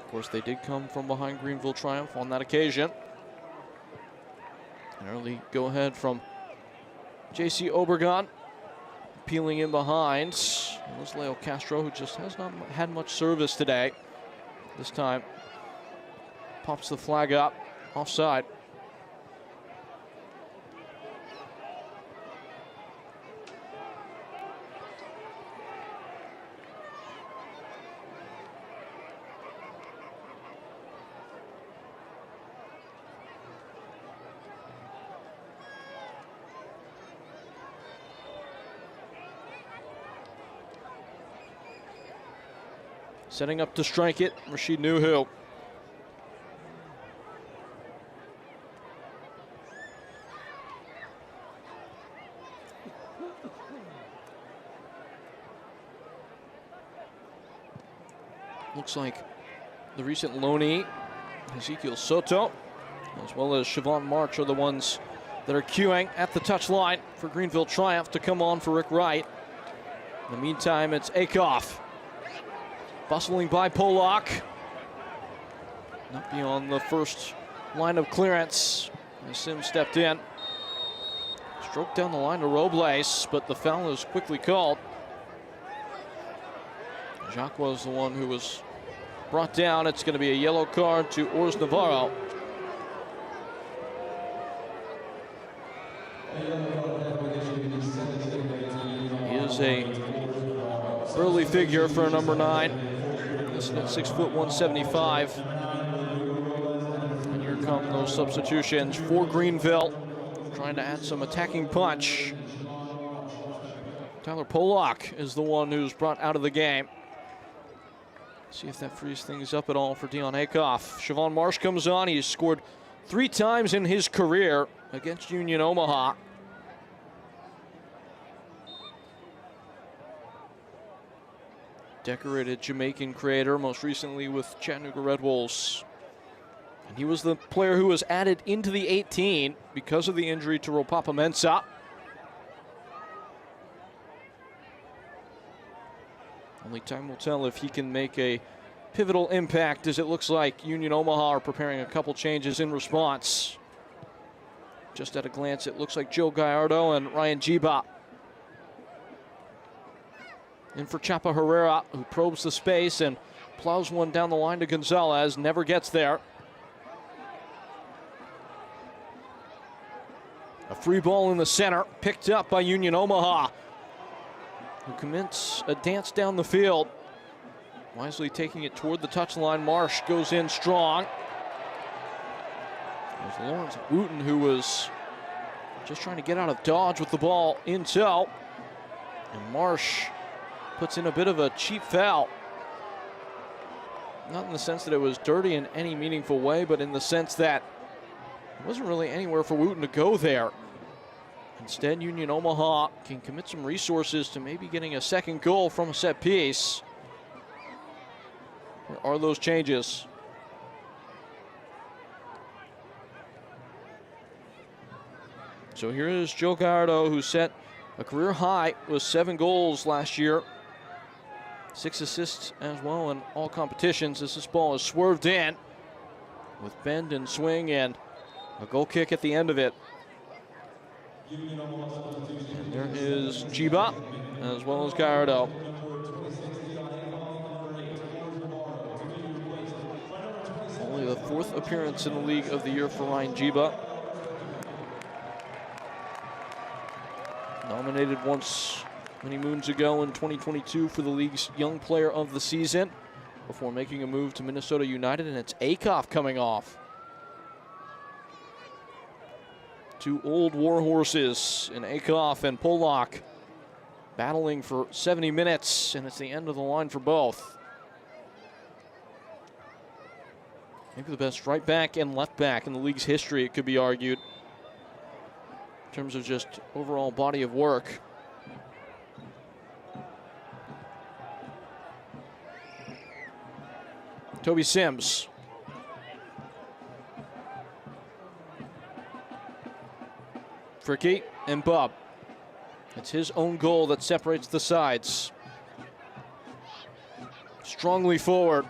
[SPEAKER 1] Of course, they did come from behind Greenville Triumph on that occasion. An early go-ahead from J.C. Obregon, peeling in behind. It was Leo Castro, who just has not had much service today. This time, pops the flag up, offside. Setting up to strike it, Rashid Nuhu. Looks like the recent loanee, Ezekiel Soto, as well as Siobhan March, are the ones that are queuing at the touchline for Greenville Triumph to come on for Rick Wright. In the meantime, it's Akoff. Bustling by Polak. Not beyond the first line of clearance as Sims stepped in. Stroked down the line to Robles, but the foul is quickly called. Jacques was the one who was brought down. It's going to be a yellow card to Ors Navarro. He is a Burly figure for a number 9. Listed at 6 foot 175. And here come those substitutions for Greenville, trying to add some attacking punch. Tyler Pollock is the one who's brought out of the game. See if that frees things up at all for Dion Akoff. Siobhan Marsh comes on. He's scored 3 times in his career against Union Omaha. Decorated Jamaican creator, most recently with Chattanooga Red Wolves. And he was the player who was added into the 18 because of the injury to Ropapa Mensah. Only time will tell if he can make a pivotal impact, as it looks like Union Omaha are preparing a couple changes in response. Just at a glance, it looks like Joe Gallardo and Ryan Jiba. In for Chapa Herrera, who probes the space and plows one down the line to Gonzalez, never gets there. A free ball in the center, picked up by Union Omaha, who commits a dance down the field. Wisely taking it toward the touchline. Marsh goes in strong. There's Lawrence Wooten, who was just trying to get out of dodge with the ball in tow. And Marsh puts in a bit of a cheap foul. Not in the sense that it was dirty in any meaningful way, but in the sense that it wasn't really anywhere for Wooten to go there. Instead, Union Omaha can commit some resources to maybe getting a second goal from a set piece. Where are those changes? So here is Joe Gallardo, who set a career high with 7 goals last year. 6 assists as well in all competitions, as this ball is swerved in with bend and swing and a goal kick at the end of it. And there is Jiba as well as Gallardo. Only the 4th appearance in the league of the year for Ryan Jiba. Nominated once many moons ago in 2022 for the league's Young Player of the Season before making a move to Minnesota United, and it's Akoff coming off. 2 old war horses in Akoff and Pollock battling for 70 minutes, and it's the end of the line for both. Maybe the best right back and left back in the league's history, it could be argued, in terms of just overall body of work. Toby Sims. Fricky and Bub. It's his own goal that separates the sides. Strongly forward.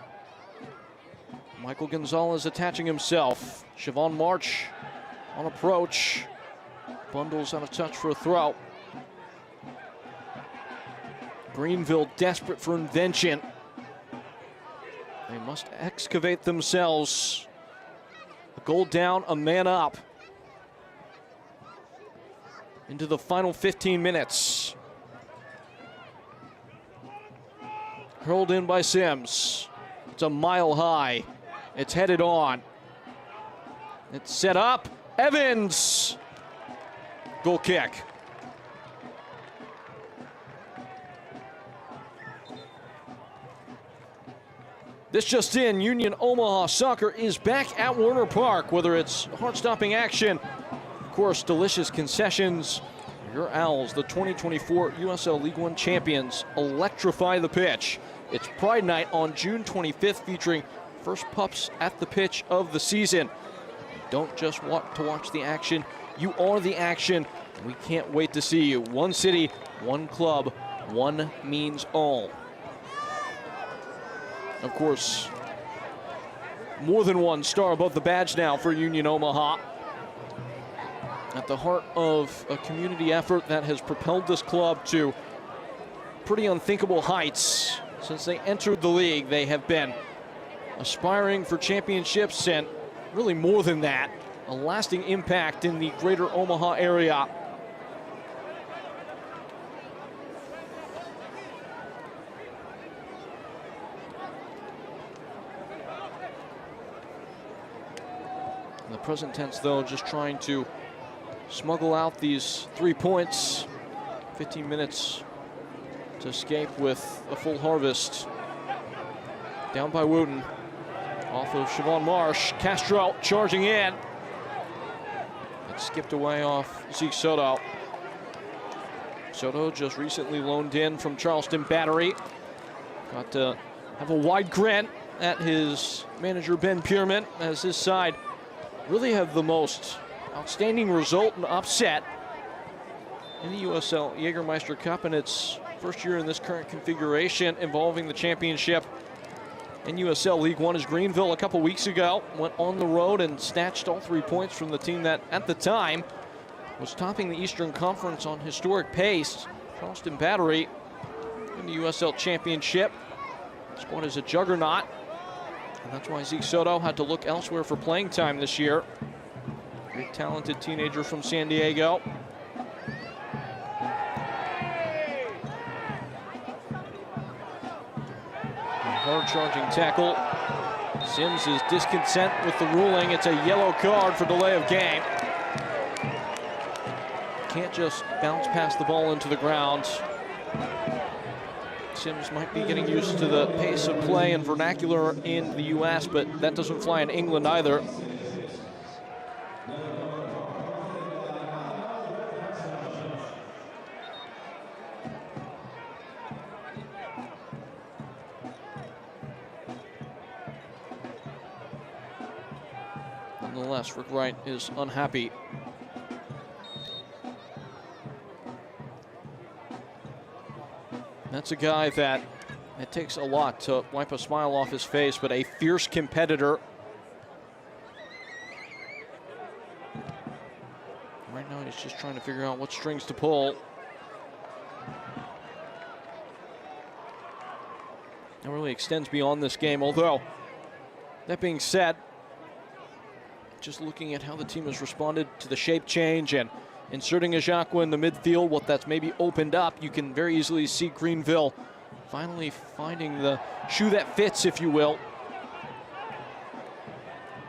[SPEAKER 1] Michael Gonzalez attaching himself. Siobhan March on approach. Bundles out of touch for a throw. Greenville desperate for invention. They must excavate themselves. A goal down, a man up. Into the final 15 minutes. Hurled in by Sims. It's a mile high. It's headed on. It's set up. Evans. Goal kick. This just in, Union Omaha soccer is back at Werner Park, whether it's heart-stopping action, of course, delicious concessions. Your Owls, the 2024 USL League One champions, electrify the pitch. It's Pride Night on June 25th, featuring first pups at the pitch of the season. Don't just want to watch the action, you are the action. We can't wait to see you. One city, one club, one means all. Of course, more than one star above the badge now for Union Omaha. At the heart of a community effort that has propelled this club to pretty unthinkable heights. Since they entered the league, they have been aspiring for championships and really more than that, a lasting impact in the greater Omaha area. In the present tense, though, just trying to smuggle out these 3 points. 15 minutes to escape with a full harvest. Down by Wooten. Off of Siobhan Marsh. Castro charging in. It skipped away off Zeke Soto. Soto just recently loaned in from Charleston Battery. Got to have a wide grin at his manager Ben Pierman as his side really have the most outstanding result and upset in the USL Jägermeister Cup in its first year in this current configuration involving the championship in USL League One. As Greenville a couple weeks ago went on the road and snatched all 3 points from the team that at the time was topping the Eastern Conference on historic pace. Charleston Battery in the USL Championship. The squad is a juggernaut, and that's why Zeke Soto had to look elsewhere for playing time this year. Great talented teenager from San Diego. Hard charging tackle. Sims is discontent with the ruling. It's a yellow card for delay of game. Can't just bounce past the ball into the ground. Sims might be getting used to the pace of play and vernacular in the US, but that doesn't fly in England either. Nonetheless, Rick Wright is unhappy. That's a guy that it takes a lot to wipe a smile off his face, but a fierce competitor. Right now, he's just trying to figure out what strings to pull. That really extends beyond this game, although, that being said, just looking at how the team has responded to the shape change and inserting a Jacques in the midfield, what that's maybe opened up, you can very easily see Greenville finally finding the shoe that fits, if you will.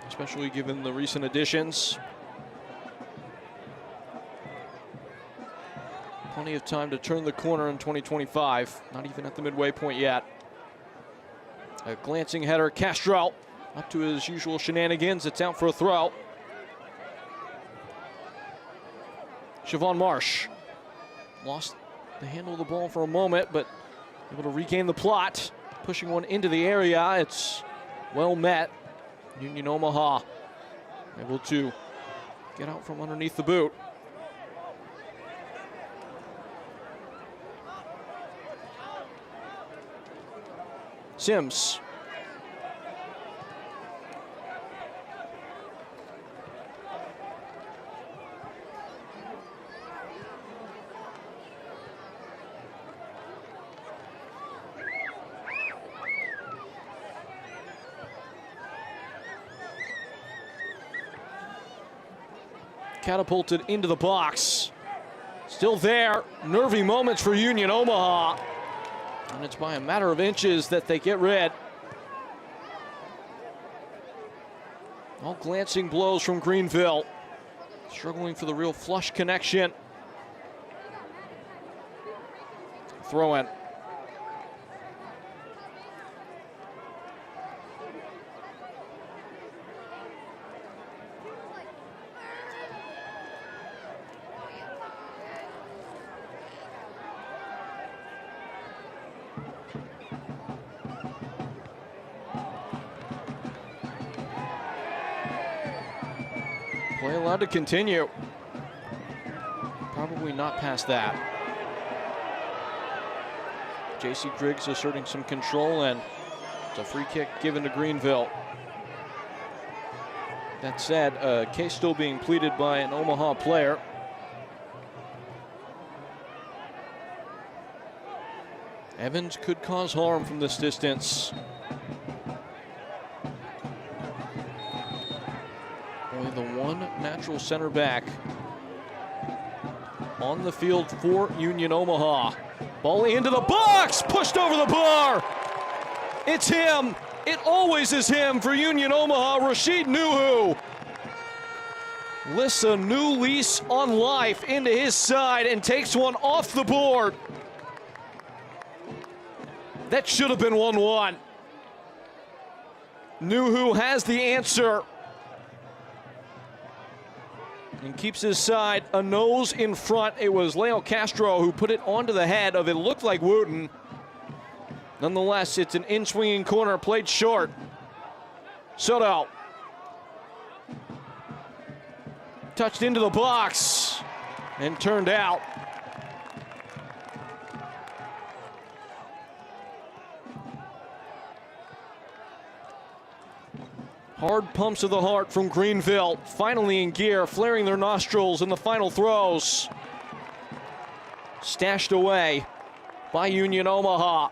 [SPEAKER 1] Especially given the recent additions. Plenty of time to turn the corner in 2025. Not even at the midway point yet. A glancing header, Castro up to his usual shenanigans. It's out for a throw. Siobhan Marsh lost the handle of the ball for a moment, but able to regain the plot. Pushing one into the area. It's well met. Union Omaha able to get out from underneath the boot. Sims. Catapulted into the box. Still there. Nervy moments for Union Omaha. And it's by a matter of inches that they get rid. All glancing blows from Greenville. Struggling for the real flush connection. Throw in. Play allowed to continue. Probably not past that. J.C. Griggs asserting some control, and it's a free kick given to Greenville. That said, a case still being pleaded by an Omaha player. Evans could cause harm from this distance. Only the one natural center back on the field for Union Omaha. Ball into the box, pushed over the bar. It's him. It always is him for Union Omaha, Rashid Nuhu. lifts a new lease on life into his side and takes one off the board. That should have been 1-1. Nuhu has the answer and keeps his side a nose in front. It was Leo Castro who put it onto the head of it looked like Wooten. Nonetheless, it's an in-swinging corner played short. Soto touched into the box and turned out. Hard pumps of the heart from Greenville, finally in gear, flaring their nostrils in the final throws. Stashed away by Union Omaha.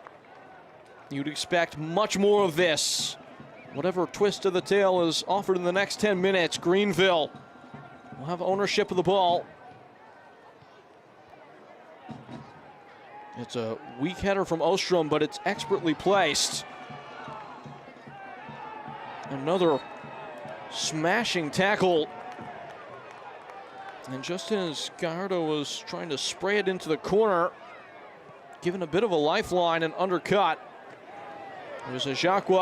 [SPEAKER 1] You'd expect much more of this. Whatever twist of the tail is offered in the next 10 minutes, Greenville will have ownership of the ball. It's a weak header from Ostrom, but it's expertly placed. Another smashing tackle. And just as Gallardo was trying to spray it into the corner, given a bit of a lifeline and undercut, it was a Jacques who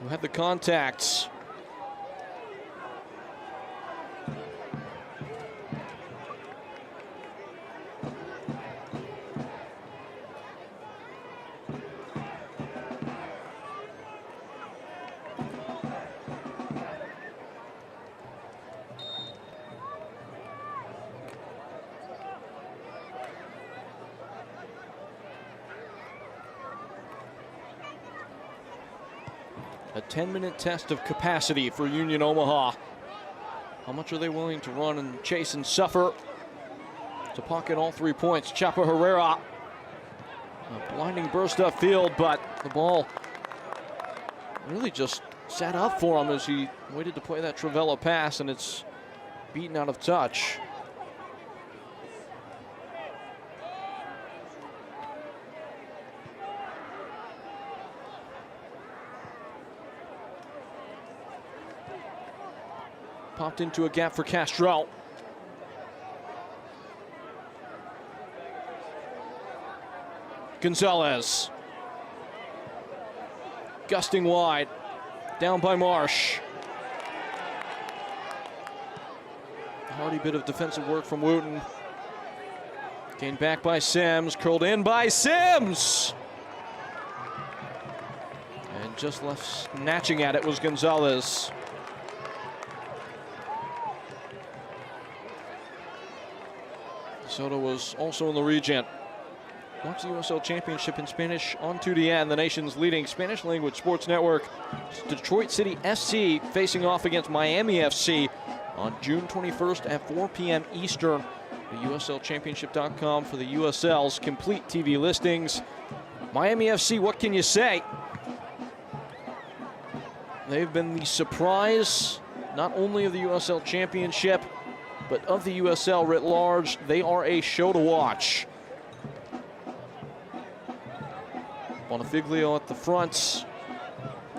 [SPEAKER 1] had the contacts. A 10-minute test of capacity for Union Omaha. How much are they willing to run and chase and suffer to pocket all 3 points? Chapo Herrera, a blinding burst upfield, but the ball really just sat up for him as he waited to play that Travella pass, and it's beaten out of touch. Popped into a gap for Castro. Gonzalez. Gusting wide. Down by Marsh. Hardy bit of defensive work from Wooten. Gained back by Sims. Curled in by Sims. And just left snatching at it was Gonzalez. Soto was also in the region. Watch the USL Championship in Spanish on 2DN, the nation's leading Spanish language sports network. Detroit City SC facing off against Miami FC on June 21st at 4 p.m. Eastern. The USLChampionship.com for the USL's complete TV listings. Miami FC, what can you say? They've been the surprise not only of the USL Championship, but of the USL writ large. They are a show to watch. Bonifiglio at the front,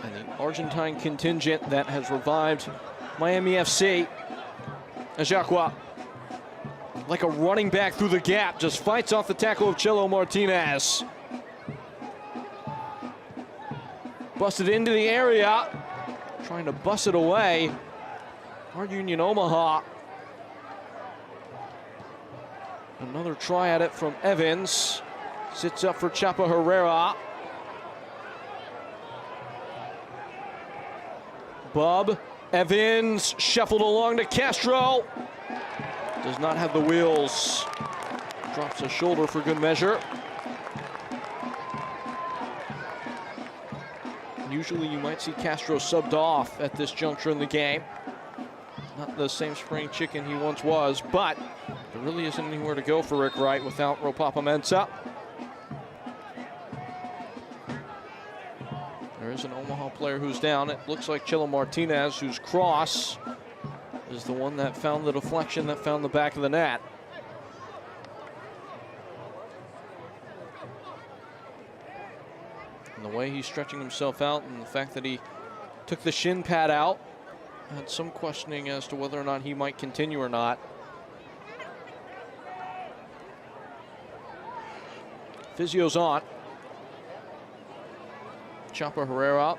[SPEAKER 1] and the Argentine contingent that has revived Miami FC. Ajacqua, like a running back through the gap, just fights off the tackle of Chelo Martinez. Busted into the area, trying to bust it away. Our Union Omaha. Another try at it from Evans. Sits up for Chapo Herrera. Bub, Evans, shuffled along to Castro. Does not have the wheels. Drops a shoulder for good measure. Usually you might see Castro subbed off at this juncture in the game. Not the same spring chicken he once was, but there really isn't anywhere to go for Rick Wright without Ropapa Mensah. There is an Omaha player who's down. It looks like Chelo Martinez, whose cross is the one that found the deflection, that found the back of the net. And the way he's stretching himself out, and the fact that he took the shin pad out, had some questioning as to whether or not he might continue or not. Physio's on. Chapa Herrera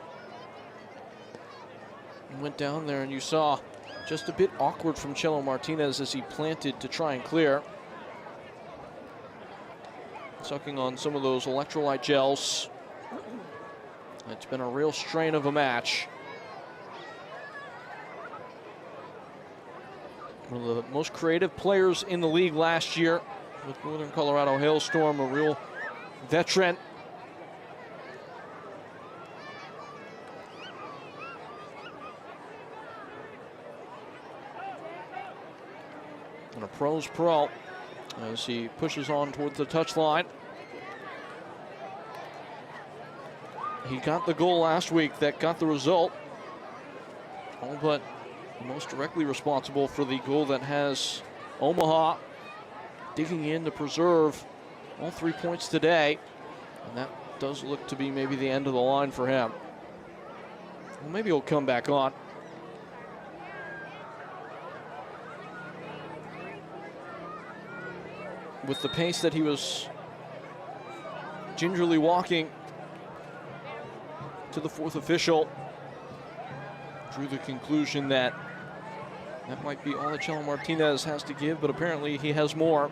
[SPEAKER 1] went down there, and you saw just a bit awkward from Chelo Martinez as he planted to try and clear. Sucking on some of those electrolyte gels. It's been a real strain of a match. One of the most creative players in the league last year with Northern Colorado Hailstorm, a real veteran. And a pro's pro as he pushes on towards the touchline. He got the goal last week that got the result. All but most directly responsible for the goal that has Omaha digging in to preserve all 3 points today. And that does look to be maybe the end of the line for him. Well, maybe he'll come back on. With the pace that he was gingerly walking to the fourth official, drew the conclusion that that might be all that Chelo Martinez has to give, but apparently he has more.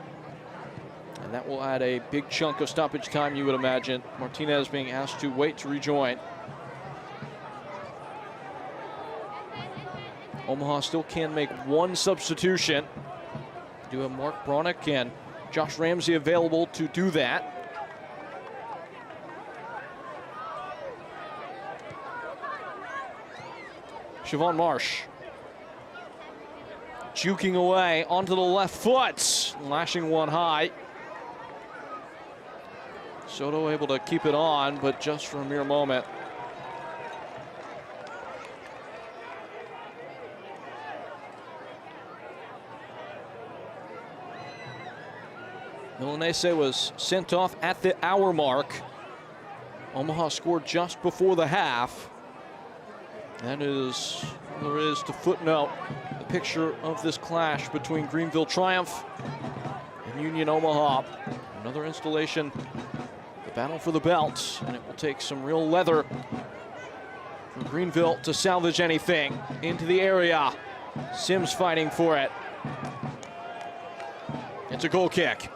[SPEAKER 1] And that will add a big chunk of stoppage time, you would imagine. Martinez being asked to wait to rejoin. Omaha still can make one substitution. Do have Mark Bronick and Josh Ramsey available to do that. Siobhan Marsh juking away onto the left foot, lashing one high. Soto able to keep it on, but just for a mere moment. Milanese was sent off at the hour mark. Omaha scored just before the half. That is all there is to footnote the picture of this clash between Greenville Triumph and Union Omaha. Another installation, the battle for the belt, and it will take some real leather for Greenville to salvage anything into the area. Sims fighting for it. It's a goal kick.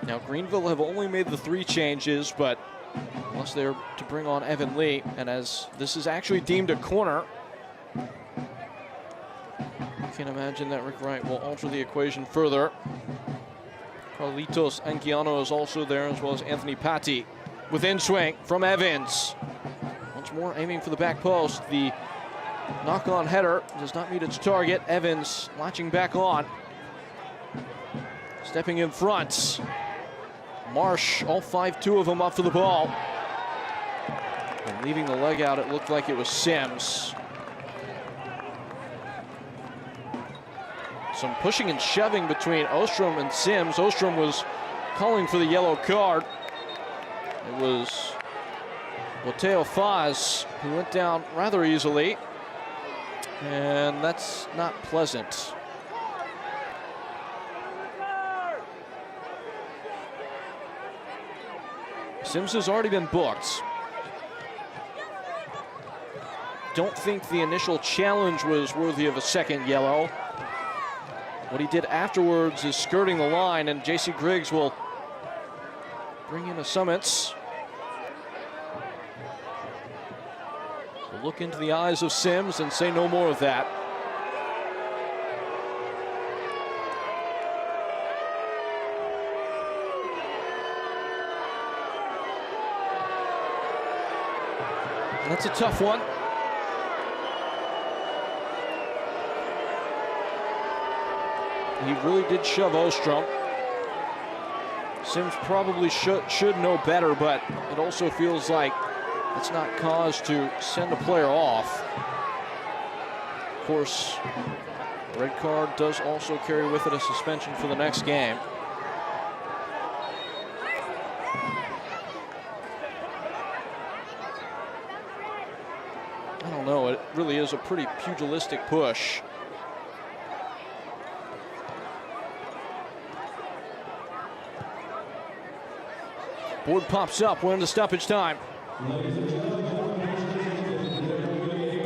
[SPEAKER 1] Now Greenville have only made the 3 changes, but unless they're to bring on Evan Lee, and as this is actually deemed a corner, you can imagine that Rick Wright will alter the equation further. Carlitos Anguiano is also there, as well as Anthony Patti. With in swing from Evans. Once more aiming for the back post. The knock-on header does not meet its target. Evans latching back on. Stepping in front. Marsh, all 5-2 of them up for the ball. And leaving the leg out, it looked like it was Sims. Some pushing and shoving between Ostrom and Sims. Ostrom was calling for the yellow card. It was Boteo Faz who went down rather easily. And that's not pleasant. Sims has already been booked. Don't think the initial challenge was worthy of a second yellow. What he did afterwards is skirting the line, and J.C. Griggs will bring in a summons. We'll look into the eyes of Sims and say no more of that. That's a tough one. He really did shove Ostrom. Sims probably should know better, but it also feels like it's not cause to send a player off. Of course, the red card does also carry with it a suspension for the next game. know, it really is a pretty pugilistic push. Board pops up, we're into stoppage time.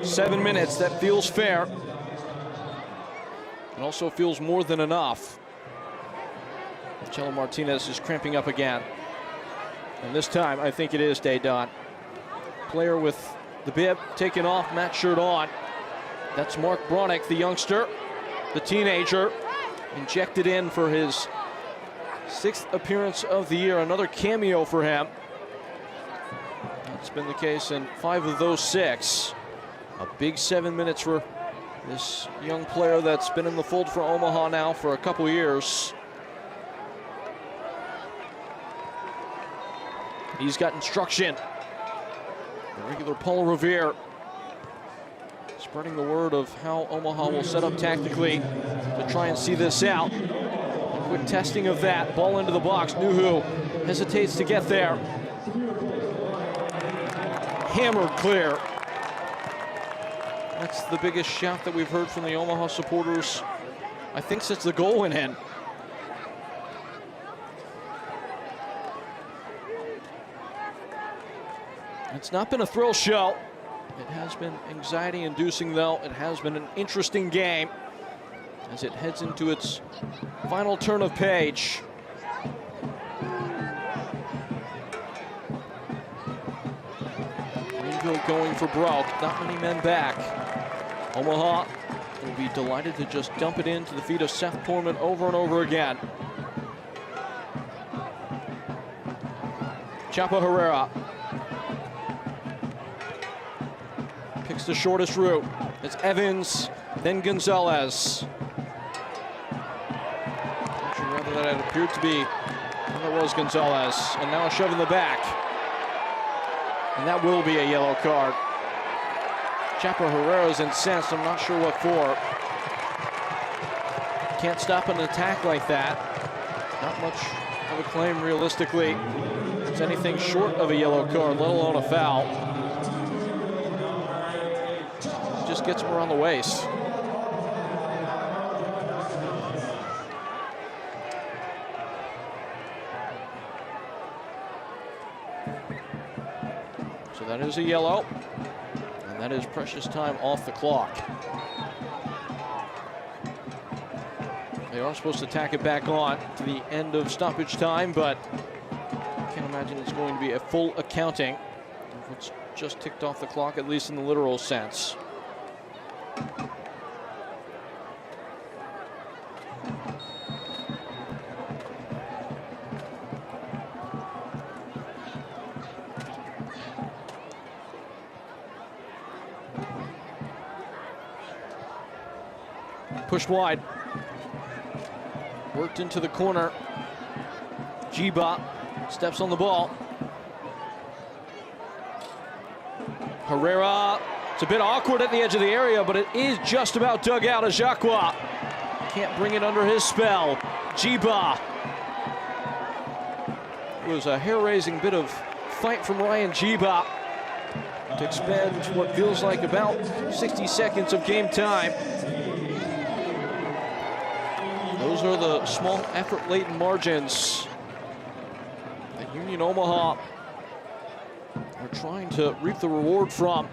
[SPEAKER 1] 7 minutes, that feels fair. It also feels more than enough. Chelo Martinez is cramping up again. And this time, I think it is Deadlock. Player with the bib taken off, match shirt on. That's Mark Bronick, the youngster, the teenager, injected in for his 6th appearance of the year, another cameo for him. It's been the case in 5 of those 6. A big 7 minutes for this young player that's been in the fold for Omaha now for a couple years. He's got instruction. The regular Paul Revere spreading the word of how Omaha will set up tactically to try and see this out. Quick testing of that. Ball into the box. Nuhu hesitates to get there. Hammered clear. That's the biggest shout that we've heard from the Omaha supporters, I think, since the goal went in. It's not been a thrill show. It has been anxiety-inducing, though. It has been an interesting game as it heads into its final turn of page. Greenville going for broke. Not many men back. Omaha will be delighted to just dump it into the feet of Seth Torman over and over again. Chapa Herrera picks the shortest route. It's Evans, then Gonzalez. Actually, rather that it appeared to be, well, it was Gonzalez. And now a shove in the back. And that will be a yellow card. Chapa Herrera's incensed, I'm not sure what for. Can't stop an attack like that. Not much of a claim realistically. It's anything short of a yellow card, let alone a foul. Just gets him around the waist. So that is a yellow, and that is precious time off the clock. They are supposed to tack it back on to the end of stoppage time, but I can't imagine it's going to be a full accounting of what's just ticked off the clock, at least in the literal sense. Pushed wide. Worked into the corner. Jiba steps on the ball. Herrera, it's a bit awkward at the edge of the area, but it is just about dug out. Ajakwa can't bring it under his spell. Jiba. It was a hair-raising bit of fight from Ryan Jiba to expend what feels like about 60 seconds of game time. Those are the small effort-laden margins that Union Omaha are trying to reap the reward from.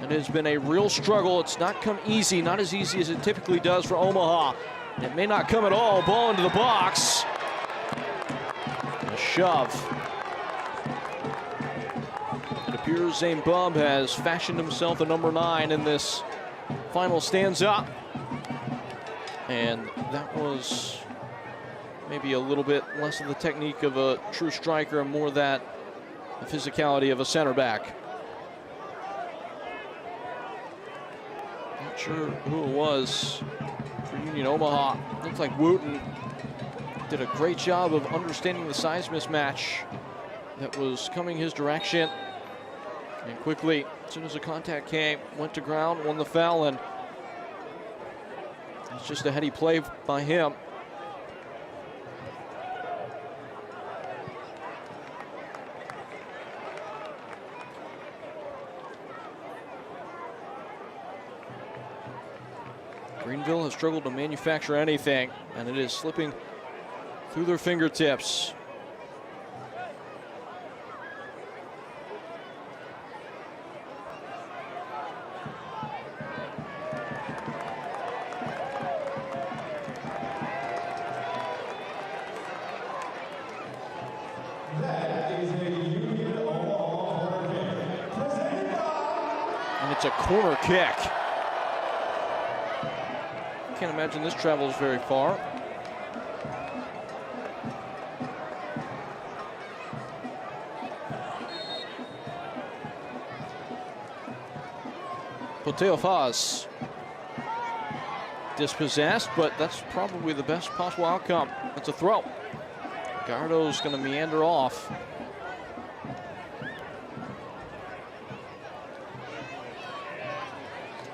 [SPEAKER 1] It has been a real struggle. It's not come easy, not as easy as it typically does for Omaha. It may not come at all. Ball into the box. A shove. It appears Zane Bumb has fashioned himself a number 9 in this final stanza. And that was maybe a little bit less of the technique of a true striker and more that the physicality of a center back. Not sure who it was for Union Omaha. Looked like Wooten did a great job of understanding the size mismatch that was coming his direction. And quickly, as soon as the contact came, went to ground, won the foul, and it's just a heady play by him. Greenville has struggled to manufacture anything, and it is slipping through their fingertips. And it's a corner kick. Can't imagine this travels very far. Poteofaz dispossessed, but that's probably the best possible outcome. That's a throw. Gardo's going to meander off.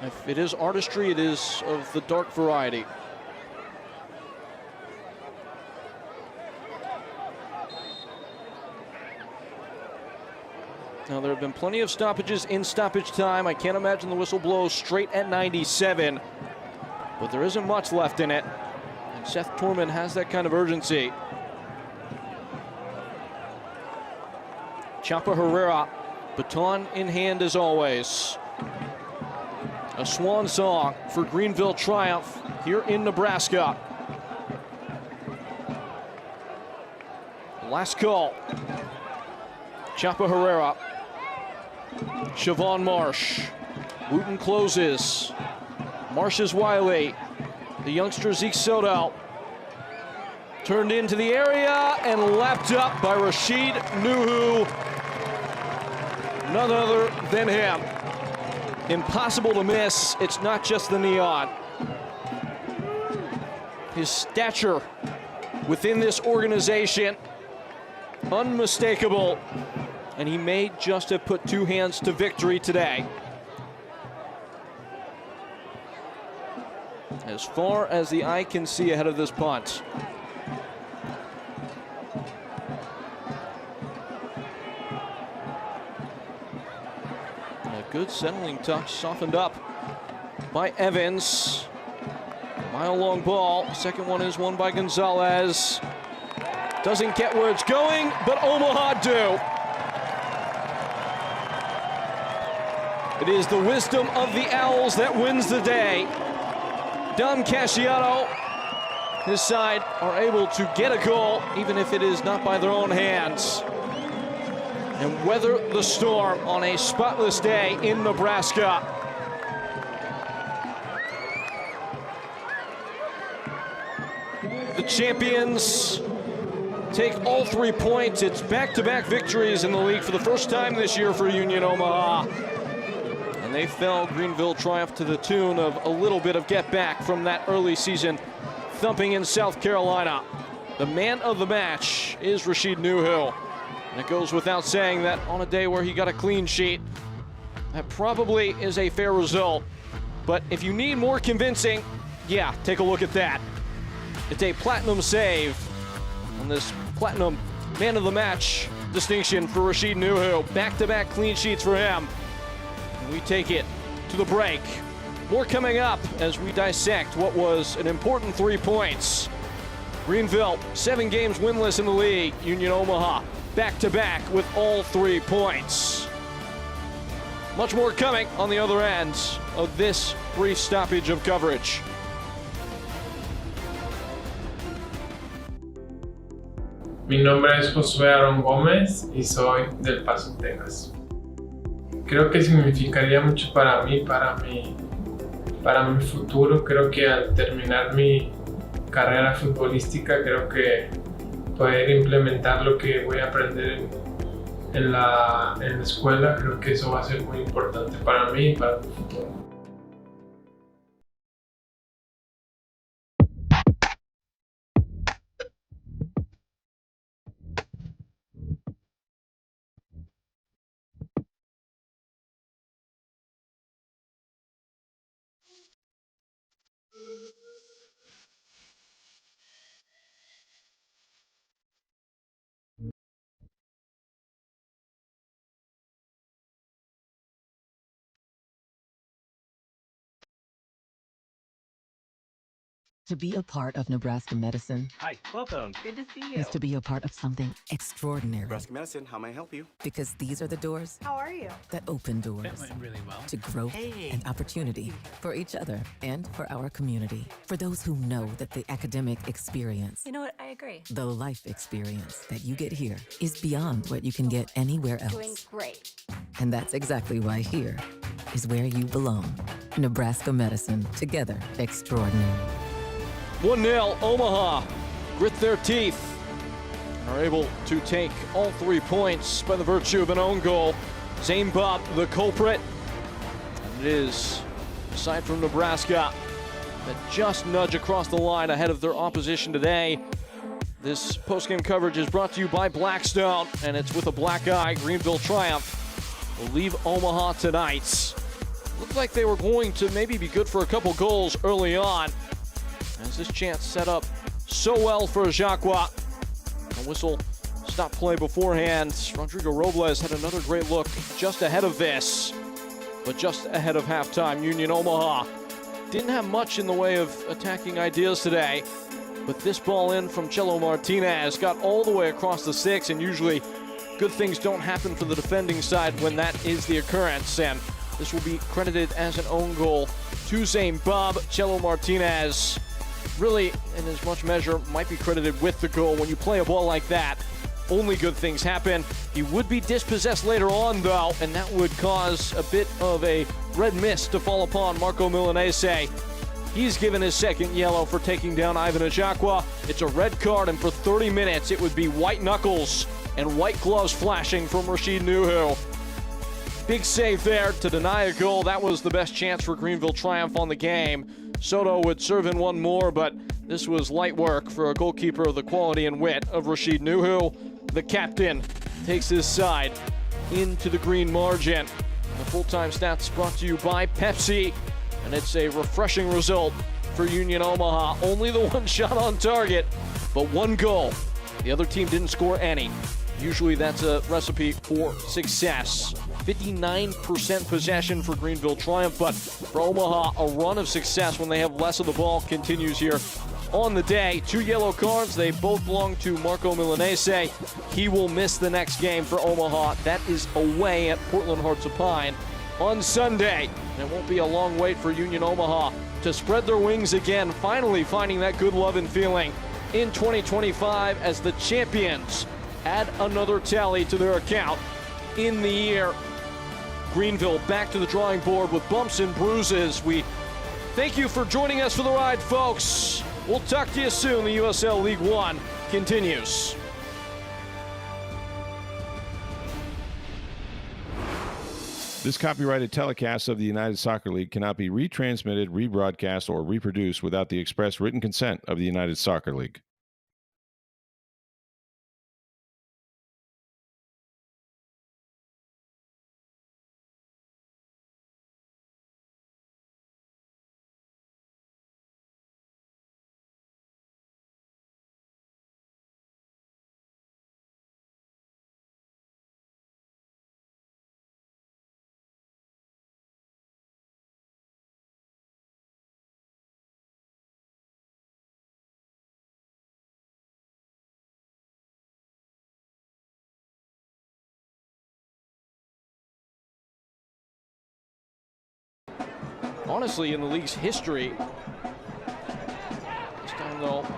[SPEAKER 1] If it is artistry, it is of the dark variety. Now, there have been plenty of stoppages in stoppage time. I can't imagine the whistle blows straight at 97, but there isn't much left in it. And Seth Torman has that kind of urgency. Chapa Herrera, baton in hand as always. A swan song for Greenville triumph here in Nebraska. Last call. Chapa Herrera. Siobhan Marsh. Wooten closes. Marsh is wily. The youngster Zeke Soto. Turned into the area and lapped up by Rashid Nuhu. None other than him. Impossible to miss. It's not just the neon. His stature within this organization, unmistakable. And he may just have put two hands to victory today. As far as the eye can see ahead of this punt. A good settling touch, softened up by Evans. Mile long ball. Second one is won by Gonzalez. Doesn't get where it's going, but Omaha do. It is the wisdom of the Owls that wins the day. Dom Casciano, his side are able to get a goal, even if it is not by their own hands, and weather the storm on a spotless day in Nebraska. The champions take all 3 points. It's back-to-back victories in the league for the first time this year for Union Omaha. And they fell Greenville triumph to the tune of a little bit of get back from that early season thumping in South Carolina. The man of the match is Rashid Nuhu. And it goes without saying that on a day where he got a clean sheet, that probably is a fair result. But if you need more convincing, yeah, take a look at that. It's a platinum save on this platinum man of the match distinction for Rashid Nuhu. Back-to-back clean sheets for him. And we take it to the break. More coming up as we dissect what was an important 3 points. Greenville, 7 games winless in the league. Union Omaha, back-to-back with all 3 points. Much more coming on the other end of this brief stoppage of coverage.
[SPEAKER 3] Mi nombre es Josué Aaron Gómez y soy del Paso, Texas. Creo que significaría mucho para mí, para mi futuro. Creo que al terminar mi carrera futbolística, creo que poder implementar lo que voy a aprender en la escuela, creo que eso va a ser muy importante para mí y para mi futuro.
[SPEAKER 4] To be a part of Nebraska medicine
[SPEAKER 15] Hi, welcome.
[SPEAKER 24] Good to see you.
[SPEAKER 4] is to be a part of something extraordinary.
[SPEAKER 5] Nebraska Medicine, how may I help you?
[SPEAKER 4] Because these are the doors
[SPEAKER 24] How are you?
[SPEAKER 4] that open doors
[SPEAKER 15] That went really well.
[SPEAKER 4] to growth
[SPEAKER 5] Hey.
[SPEAKER 4] and opportunity for each other and for our community. For those who know that the academic experience,
[SPEAKER 12] You know what? I agree.
[SPEAKER 4] the life experience that you get here is beyond what you can get anywhere
[SPEAKER 12] Doing
[SPEAKER 4] else.
[SPEAKER 12] great.
[SPEAKER 4] And that's exactly why here is where you belong. Nebraska medicine, together extraordinary.
[SPEAKER 1] 1-0, Omaha grit their teeth and are able to take all 3 points by the virtue of an own goal. Zane Bob, the culprit. And it is, aside from Nebraska, that just nudge across the line ahead of their opposition today. This postgame coverage is brought to you by Blackstone, and it's with a black eye. Greenville triumph will leave Omaha tonight. Looked like they were going to maybe be good for a couple goals early on, as this chance set up so well for Jacques. A whistle stopped play beforehand. Rodrigo Robles had another great look just ahead of this, but just ahead of halftime. Union Omaha didn't have much in the way of attacking ideas today, but this ball in from Chelo Martinez got all the way across the 6, and usually good things don't happen for the defending side when that is the occurrence, and this will be credited as an own goal to Zane Bob. Chelo Martinez really, in as much measure, might be credited with the goal. When you play a ball like that, only good things happen. He would be dispossessed later on, though, and that would cause a bit of a red mist to fall upon Marco Milanese. He's given his second yellow for taking down Ivan Ajacqua. It's a red card, and for 30 minutes, it would be white knuckles and white gloves flashing from Rashid Nuhu. Big save there to deny a goal. That was the best chance for Greenville triumph on the game. Soto would serve in one more, but this was light work for a goalkeeper of the quality and wit of Rashid Nuhu. The captain takes his side into the green margin. The full-time stats brought to you by Pepsi, and it's a refreshing result for Union Omaha. Only the one shot on target, but one goal. The other team didn't score any. Usually that's a recipe for success. 59% possession for Greenville triumph, but for Omaha, a run of success when they have less of the ball continues here on the day. 2 yellow cards. They both belong to Marco Milanese. He will miss the next game for Omaha. That is away at Portland Hearts of Pine on Sunday. And it won't be a long wait for Union Omaha to spread their wings again, finally finding that good love and feeling in 2025 as the champions add another tally to their account in the year. Greenville back to the drawing board with bumps and bruises. We thank you for joining us for the ride, folks. We'll talk to you soon. The USL League One continues.
[SPEAKER 6] This copyrighted telecast of the United Soccer League cannot be retransmitted, rebroadcast, or reproduced without the express written consent of the United Soccer League.
[SPEAKER 1] Honestly, in the league's history, this time though,